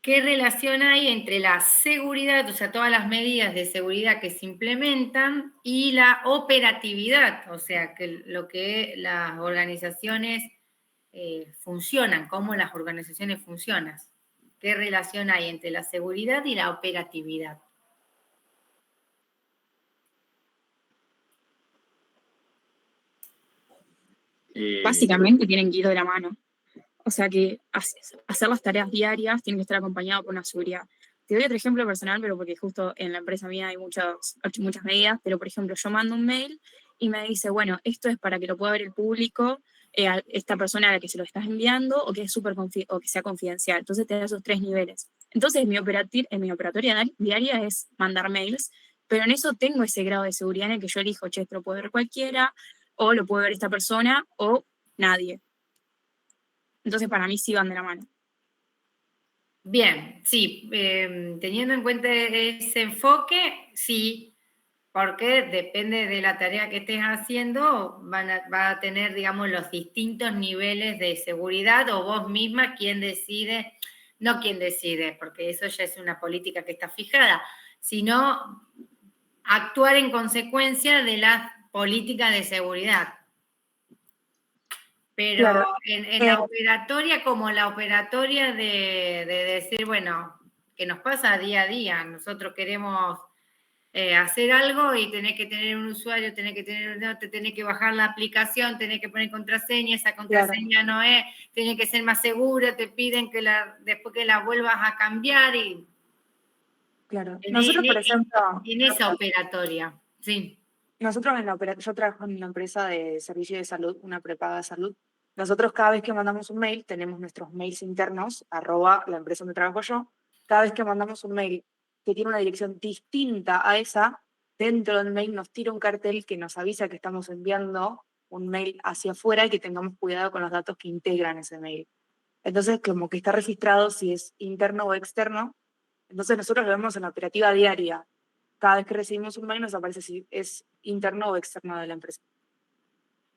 ¿Qué relación hay entre la seguridad, o sea, todas las medidas de seguridad que se implementan y la operatividad? O sea, que lo que las organizaciones funcionan, cómo las organizaciones funcionan. ¿Qué relación hay entre la seguridad y la operatividad? Básicamente tienen que ir de la mano. O sea que hacer las tareas diarias tiene que estar acompañado por una seguridad. Te doy otro ejemplo personal, pero porque justo en la empresa mía hay muchas medidas, pero por ejemplo yo mando un mail y me dice, bueno, esto es para que lo pueda ver el público, a esta persona a la que se lo estás enviando o que es o que sea confidencial. Entonces te da esos 3 niveles. Entonces mi operatoria diaria es mandar mails, pero en eso tengo ese grado de seguridad en el que yo elijo, che, esto lo puede ver cualquiera, o lo puede ver esta persona, o nadie. Entonces, para mí sí van de la mano. Bien, sí, teniendo en cuenta ese enfoque, sí, porque depende de la tarea que estés haciendo, va a tener, digamos, los distintos niveles de seguridad o vos misma quién decide, no quién decide, porque eso ya es una política que está fijada, sino actuar en consecuencia de las políticas de seguridad. Pero Claro. en la operatoria, como la operatoria de decir, bueno, que nos pasa día a día, nosotros queremos hacer algo y tenés que tener un usuario, tenés que bajar la aplicación, tenés que poner contraseña, esa contraseña no es, tiene que ser más segura, te piden que después que la vuelvas a cambiar y... Claro. Nosotros, por ejemplo... En esa operatoria, sí. Nosotros yo trabajo en una empresa de servicio de salud, una prepaga de salud. Nosotros cada vez que mandamos un mail, tenemos nuestros mails internos, @ la empresa donde trabajo yo. Cada vez que mandamos un mail que tiene una dirección distinta a esa, dentro del mail nos tira un cartel que nos avisa que estamos enviando un mail hacia afuera y que tengamos cuidado con los datos que integran ese mail. Entonces, como que está registrado si es interno o externo. Entonces nosotros lo vemos en la operativa diaria. Cada vez que recibimos un mail nos aparece si es interno o externo de la empresa.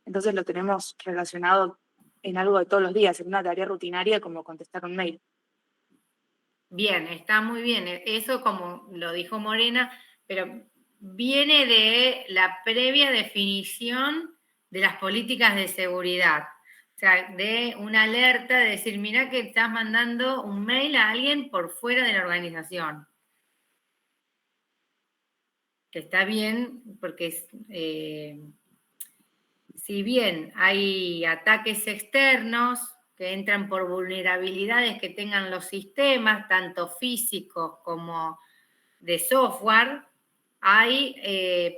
Entonces lo tenemos relacionado en algo de todos los días, en una tarea rutinaria como contestar un mail. Bien, está muy bien. Eso, como lo dijo Morena, pero viene de la previa definición de las políticas de seguridad. O sea, de una alerta de decir, mira que estás mandando un mail a alguien por fuera de la organización. que está bien, porque si bien hay ataques externos que entran por vulnerabilidades que tengan los sistemas, tanto físicos como de software, hay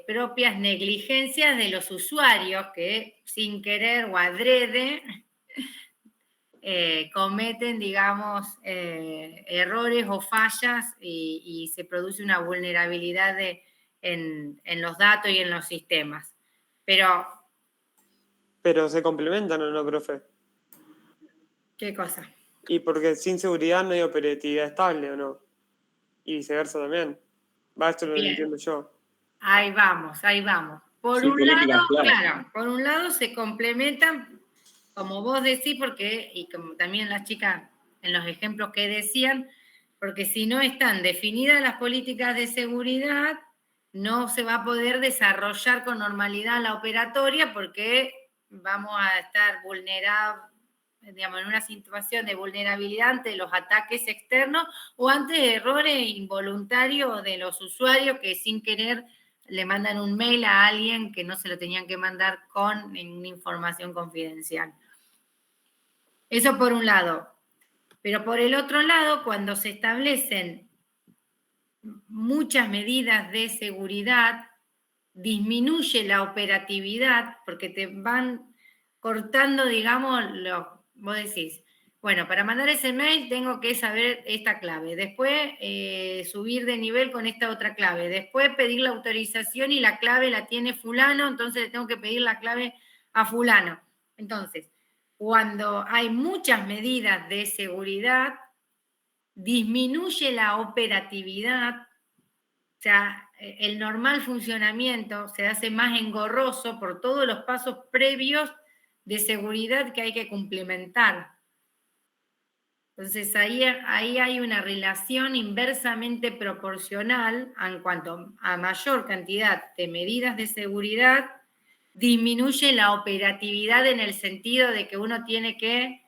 propias negligencias de los usuarios que sin querer o adrede cometen, digamos, errores o fallas y se produce una vulnerabilidad en los datos y en los sistemas. Pero se complementan o no, profe. ¿qué cosa? Y porque sin seguridad no hay operatividad estable, ¿o no? Y viceversa también. Esto lo entiendo yo. Ahí vamos. Por un lado, claro, por un lado se complementan, como vos decís, porque, y como también las chicas en los ejemplos que decían, porque si no están definidas las políticas de seguridad, no se va a poder desarrollar con normalidad la operatoria porque vamos a estar vulnerados, digamos, en una situación de vulnerabilidad ante los ataques externos o ante errores involuntarios de los usuarios que sin querer le mandan un mail a alguien que no se lo tenían que mandar con una información confidencial. Eso por un lado. Pero por el otro lado, cuando se establecen muchas medidas de seguridad, disminuye la operatividad porque te van cortando, digamos, vos decís, bueno, para mandar ese mail tengo que saber esta clave, después subir de nivel con esta otra clave, después pedir la autorización y la clave la tiene fulano, entonces tengo que pedir la clave a fulano. Entonces, cuando hay muchas medidas de seguridad, disminuye la operatividad, o sea, el normal funcionamiento se hace más engorroso por todos los pasos previos de seguridad que hay que cumplimentar. Entonces ahí hay una relación inversamente proporcional en cuanto a mayor cantidad de medidas de seguridad, disminuye la operatividad en el sentido de que uno tiene que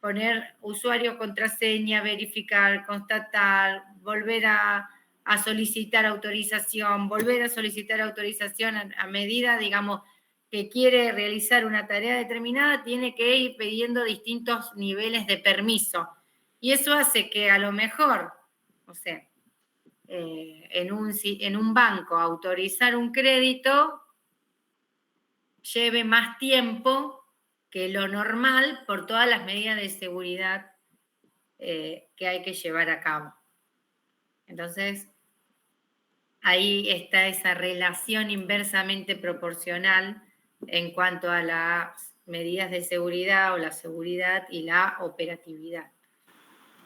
poner usuario, contraseña, verificar, constatar, volver a solicitar autorización, volver a solicitar autorización a medida, digamos, que quiere realizar una tarea determinada, tiene que ir pidiendo distintos niveles de permiso. Y eso hace que a lo mejor, o sea, en un banco autorizar un crédito lleve más tiempo que lo normal por todas las medidas de seguridad que hay que llevar a cabo. Entonces, ahí está esa relación inversamente proporcional en cuanto a las medidas de seguridad o la seguridad y la operatividad.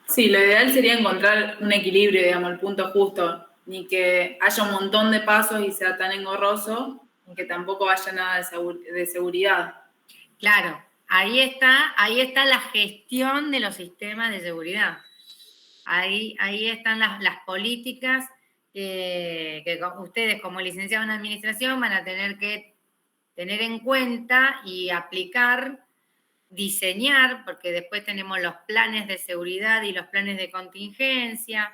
Sí, lo ideal sería encontrar un equilibrio, digamos, el punto justo, ni que haya un montón de pasos y sea tan engorroso, ni que tampoco haya nada de seguridad. Claro, ahí está la gestión de los sistemas de seguridad. Ahí están las políticas que ustedes como licenciados en administración van a tener que tener en cuenta y aplicar, diseñar, porque después tenemos los planes de seguridad y los planes de contingencia,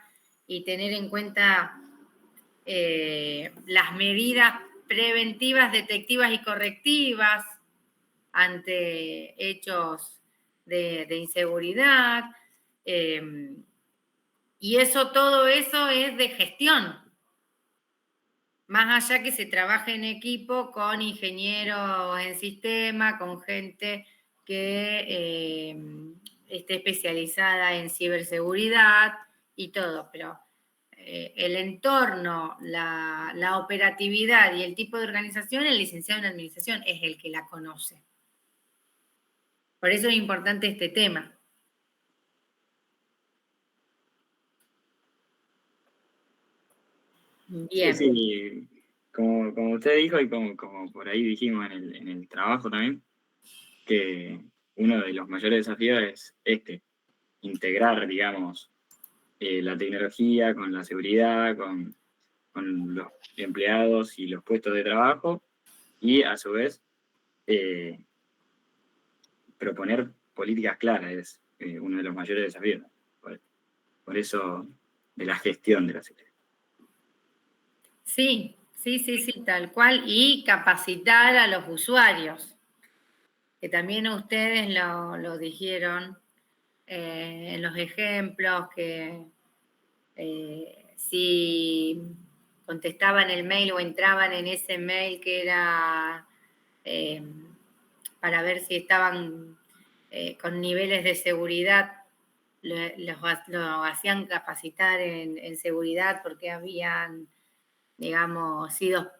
y tener en cuenta las medidas preventivas, detectivas y correctivas ante hechos de inseguridad. Y todo eso es de gestión. Más allá que se trabaje en equipo con ingenieros en sistema, con gente que esté especializada en ciberseguridad y todo, pero el entorno, la operatividad y el tipo de organización, el licenciado en administración es el que la conoce. Por eso es importante este tema. Bien. Sí, como usted dijo y como por ahí dijimos en el trabajo también, que uno de los mayores desafíos es integrar, digamos, la tecnología con la seguridad, con los empleados y los puestos de trabajo, y a su vez proponer políticas claras es uno de los mayores desafíos. Por eso, de la gestión de la seguridad. Sí, Sí, tal cual. Y capacitar a los usuarios, que también ustedes lo dijeron en los ejemplos, que si contestaban el mail o entraban en ese mail que era para ver si estaban con niveles de seguridad, lo hacían capacitar en seguridad porque habían, digamos, sido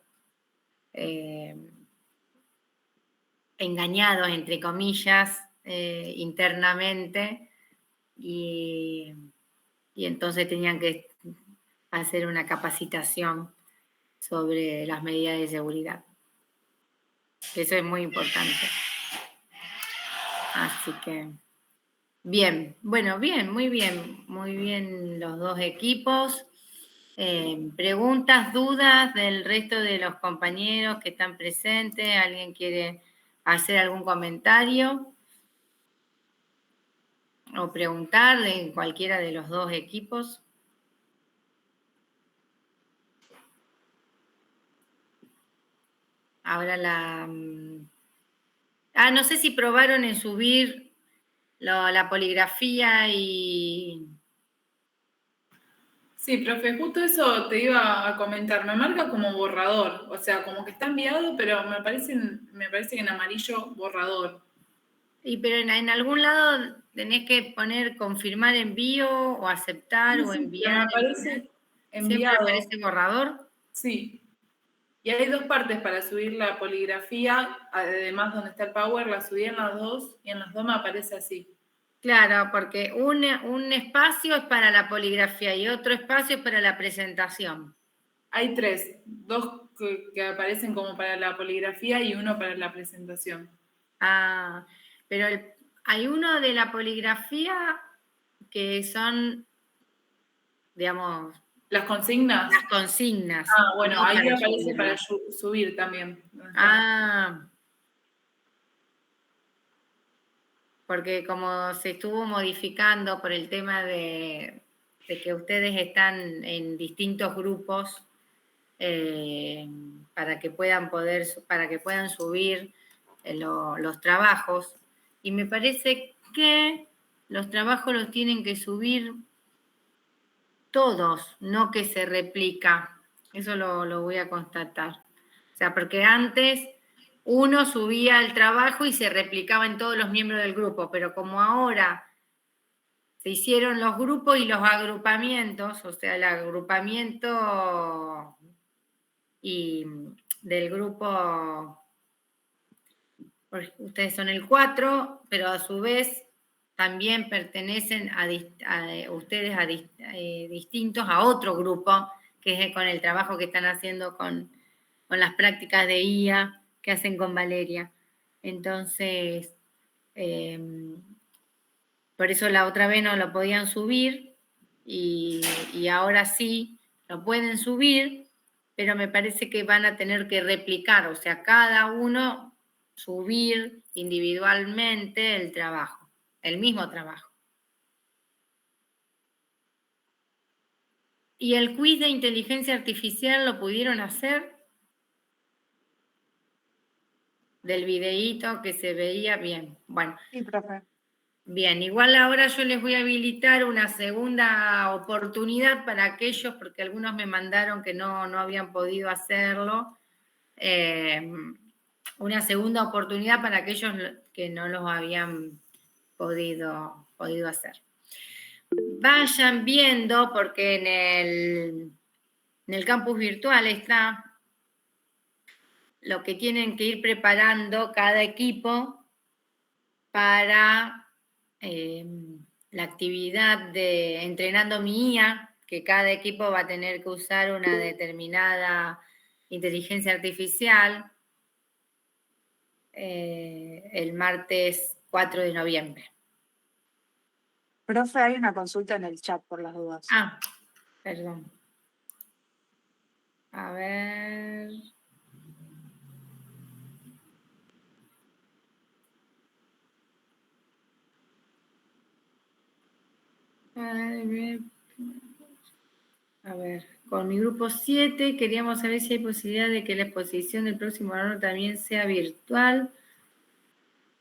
engañados, entre comillas, internamente, y entonces tenían que hacer una capacitación sobre las medidas de seguridad. Eso es muy importante. Así que, bien, bueno, bien, muy bien los dos equipos. Preguntas, dudas del resto de los compañeros que están presentes. ¿Alguien quiere hacer algún comentario o preguntar de cualquiera de los dos equipos? Ahora no sé si probaron en subir la poligrafía y... Sí, profe, justo eso te iba a comentar. Me marca como borrador, o sea, como que está enviado, pero me parece que en amarillo borrador. Pero en algún lado tenés que poner confirmar envío o aceptar o Sí, enviar. me aparece enviado. ¿Siempre aparece borrador? Sí. Y hay dos partes para subir la poligrafía, además donde está el Power, la subí en las dos y en las dos me aparece así. Claro, porque un espacio es para la poligrafía y otro espacio es para la presentación. Hay tres, dos que aparecen como para la poligrafía y uno para la presentación. Pero hay uno de la poligrafía que son, digamos... ¿Las consignas? Las consignas. Bueno, no ahí para aparece subirla. para subir también. Porque como se estuvo modificando por el tema de que ustedes están en distintos grupos para que puedan subir los trabajos, y me parece que los trabajos los tienen que subir todos, no que se replica. Eso lo voy a constatar. O sea, porque antes uno subía el trabajo y se replicaba en todos los miembros del grupo, pero como ahora se hicieron los grupos y los agrupamientos, o sea, el agrupamiento y del grupo, ustedes son el 4, pero a su vez también pertenecen ustedes a distintos, a otro grupo, que es con el trabajo que están haciendo con las prácticas de IA que hacen con Valeria. Entonces, por eso la otra vez no lo podían subir y ahora sí lo pueden subir, pero me parece que van a tener que replicar, o sea, cada uno subir individualmente el trabajo, el mismo trabajo. ¿Y el quiz de inteligencia artificial lo pudieron hacer? Del videíto que se veía bien. Bueno. Sí, profe. Bien, igual ahora yo les voy a habilitar una segunda oportunidad para aquellos, porque algunos me mandaron que no habían podido hacerlo. Una segunda oportunidad para aquellos que no los habían podido hacer. Vayan viendo, porque en el campus virtual está lo que tienen que ir preparando cada equipo para la actividad de entrenando mi IA, que cada equipo va a tener que usar una determinada inteligencia artificial el martes 4 de noviembre. Profe, hay una consulta en el chat por las dudas. Perdón. A ver... A ver, con mi grupo 7 queríamos saber si hay posibilidad de que la exposición del próximo año también sea virtual.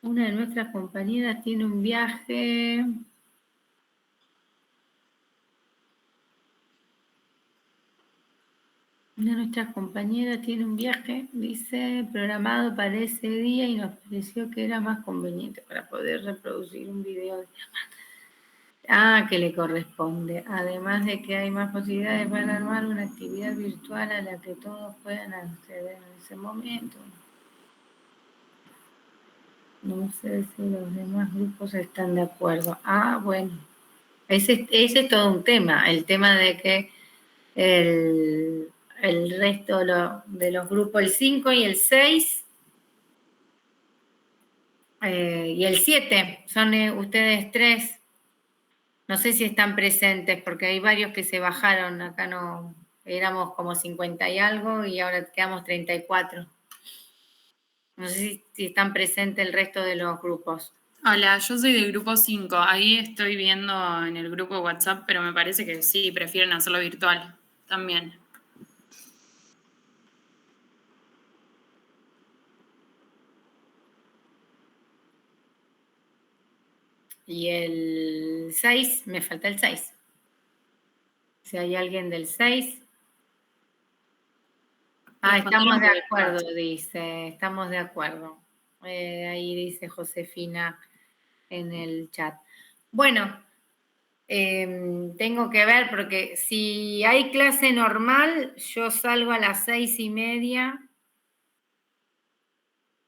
Una de nuestras compañeras tiene un viaje. Una de nuestras compañeras tiene un viaje, dice, programado para ese día y nos pareció que era más conveniente para poder reproducir un video. Que le corresponde. Además de que hay más posibilidades para armar una actividad virtual a la que todos puedan acceder en ese momento. No sé si los demás grupos están de acuerdo. Bueno. Ese es todo un tema. El tema de que el resto de los grupos, el 5 y el 6 y el 7, son ustedes 3. No sé si están presentes, porque hay varios que se bajaron. Acá no, éramos como 50 y algo y ahora quedamos 34. No sé si están presentes el resto de los grupos. Hola, yo soy del grupo 5. Ahí estoy viendo en el grupo de WhatsApp, pero me parece que sí, prefieren hacerlo virtual también. Y el 6, me falta el 6. Si hay alguien del 6. Estamos de acuerdo, dice. Estamos de acuerdo. Ahí dice Josefina en el chat. Bueno, tengo que ver porque si hay clase normal, yo salgo a las 6:30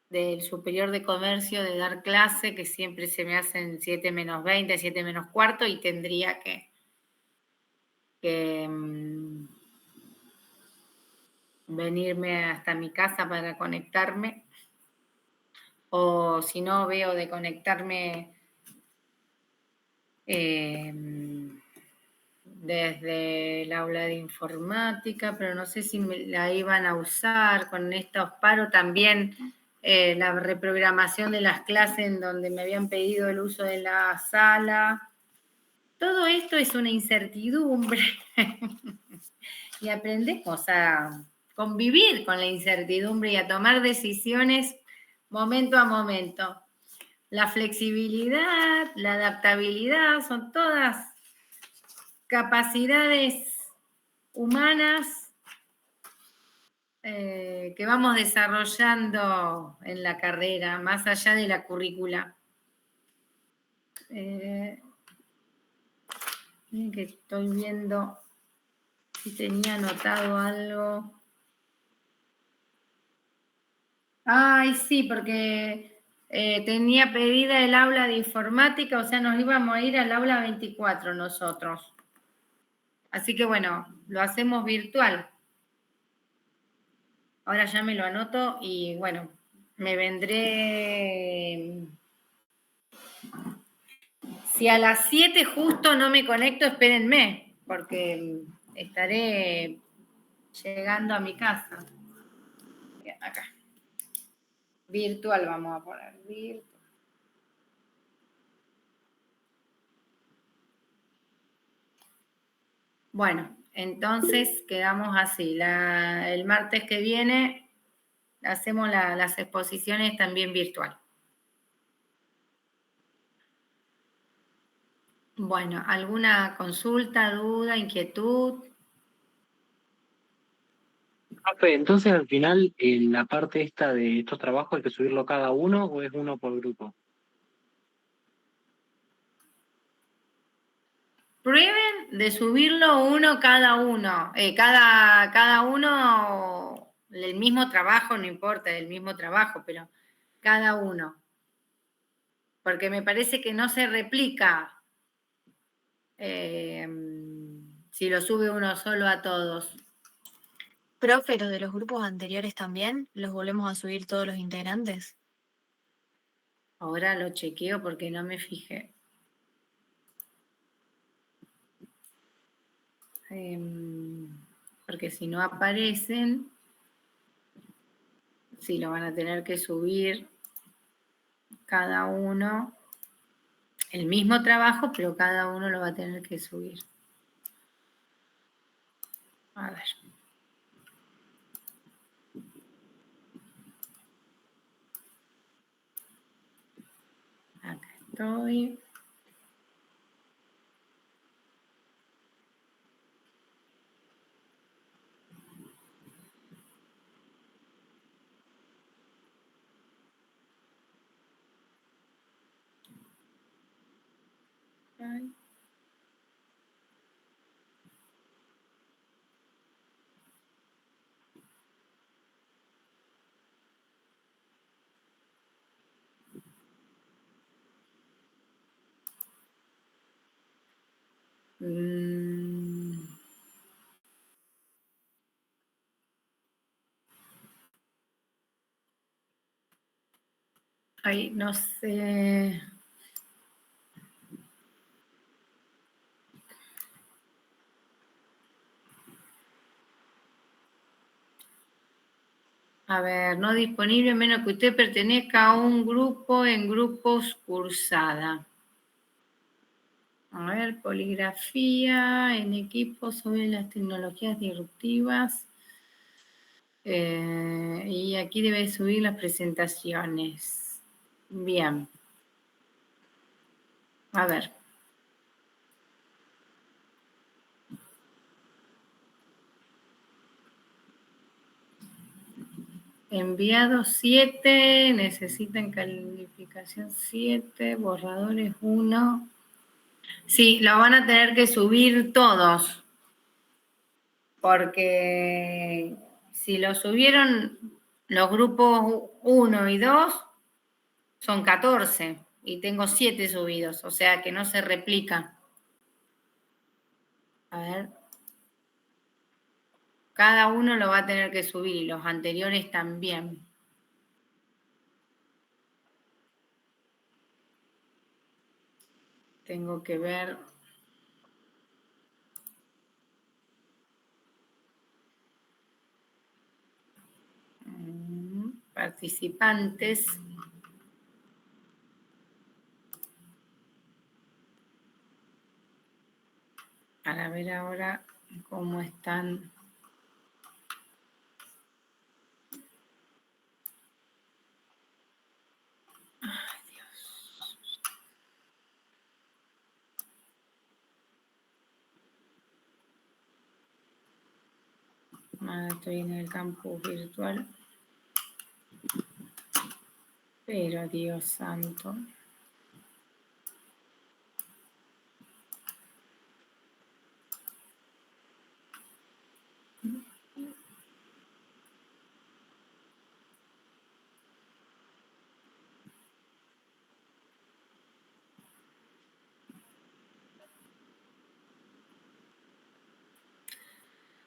del Superior de Comercio de dar clase, que siempre se me hacen 7 menos 20, 7 menos cuarto, y tendría que venirme hasta mi casa para conectarme, o si no, veo de conectarme desde el aula de informática, pero no sé si la iban a usar con estos paros también. La reprogramación de las clases en donde me habían pedido el uso de la sala. Todo esto es una incertidumbre y aprendemos a convivir con la incertidumbre y a tomar decisiones momento a momento. La flexibilidad, la adaptabilidad, son todas capacidades humanas que vamos desarrollando en la carrera, más allá de la currícula. Que estoy viendo si tenía anotado algo. Sí, porque tenía pedida el aula de informática, o sea, nos íbamos a ir al aula 24 nosotros. Así que bueno, lo hacemos virtual. Ahora ya me lo anoto y bueno, me vendré. Si a las 7 justo no me conecto, espérenme, porque estaré llegando a mi casa. Acá. Virtual vamos a poner. Virtual. Bueno, entonces quedamos así. El martes que viene hacemos las exposiciones también virtual. Bueno, ¿alguna consulta, duda, inquietud? Entonces, al final, la parte esta de estos trabajos, ¿hay que subirlo cada uno o es uno por grupo? Prueben de subirlo uno cada uno. Cada uno, el mismo trabajo, no importa, el mismo trabajo, pero cada uno. Porque me parece que no se replica si lo sube uno solo a todos. Profe, ¿los de los grupos anteriores también los volvemos a subir todos los integrantes? Ahora lo chequeo porque no me fijé. Porque si no aparecen, sí lo van a tener que subir cada uno. El mismo trabajo, pero cada uno lo va a tener que subir. A ver. Acá estoy. Ay. Ay, no sé. A ver, no disponible a menos que usted pertenezca a un grupo en grupos cursada. A ver, poligrafía en equipos sobre las tecnologías disruptivas. Y aquí debe subir las presentaciones. Bien. A ver. Enviados 7, necesitan calificación 7, borradores 1. Sí, lo van a tener que subir todos. Porque si lo subieron los grupos 1 y 2, son 14. Y tengo 7 subidos, o sea que no se replica. A ver. Cada uno lo va a tener que subir y los anteriores también. Tengo que ver. Participantes. Para ver ahora cómo están. Ay, Dios. Estoy en el campus virtual. Pero Dios santo.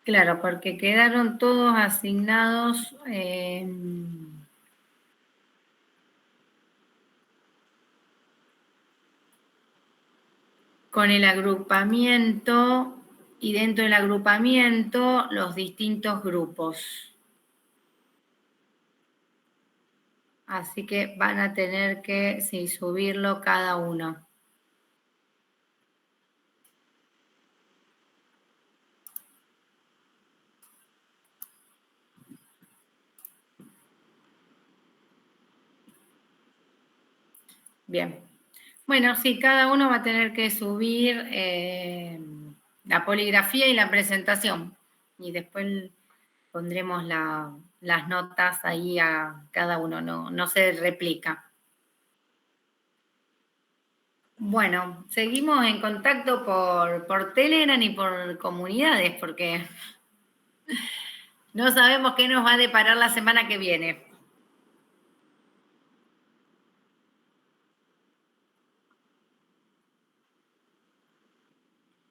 Claro, porque quedaron todos asignados con el agrupamiento y dentro del agrupamiento los distintos grupos. Así que van a tener que subirlo cada uno. Bien. Bueno, sí, cada uno va a tener que subir la poligrafía y la presentación. Y después pondremos las notas ahí a cada uno, no se replica. Bueno, seguimos en contacto por Telegram y por comunidades, porque no sabemos qué nos va a deparar la semana que viene.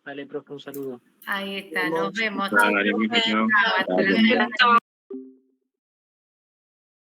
Dale, profe, un saludo. Ahí está, nos vemos. Dale, chicos. chao. Hasta luego.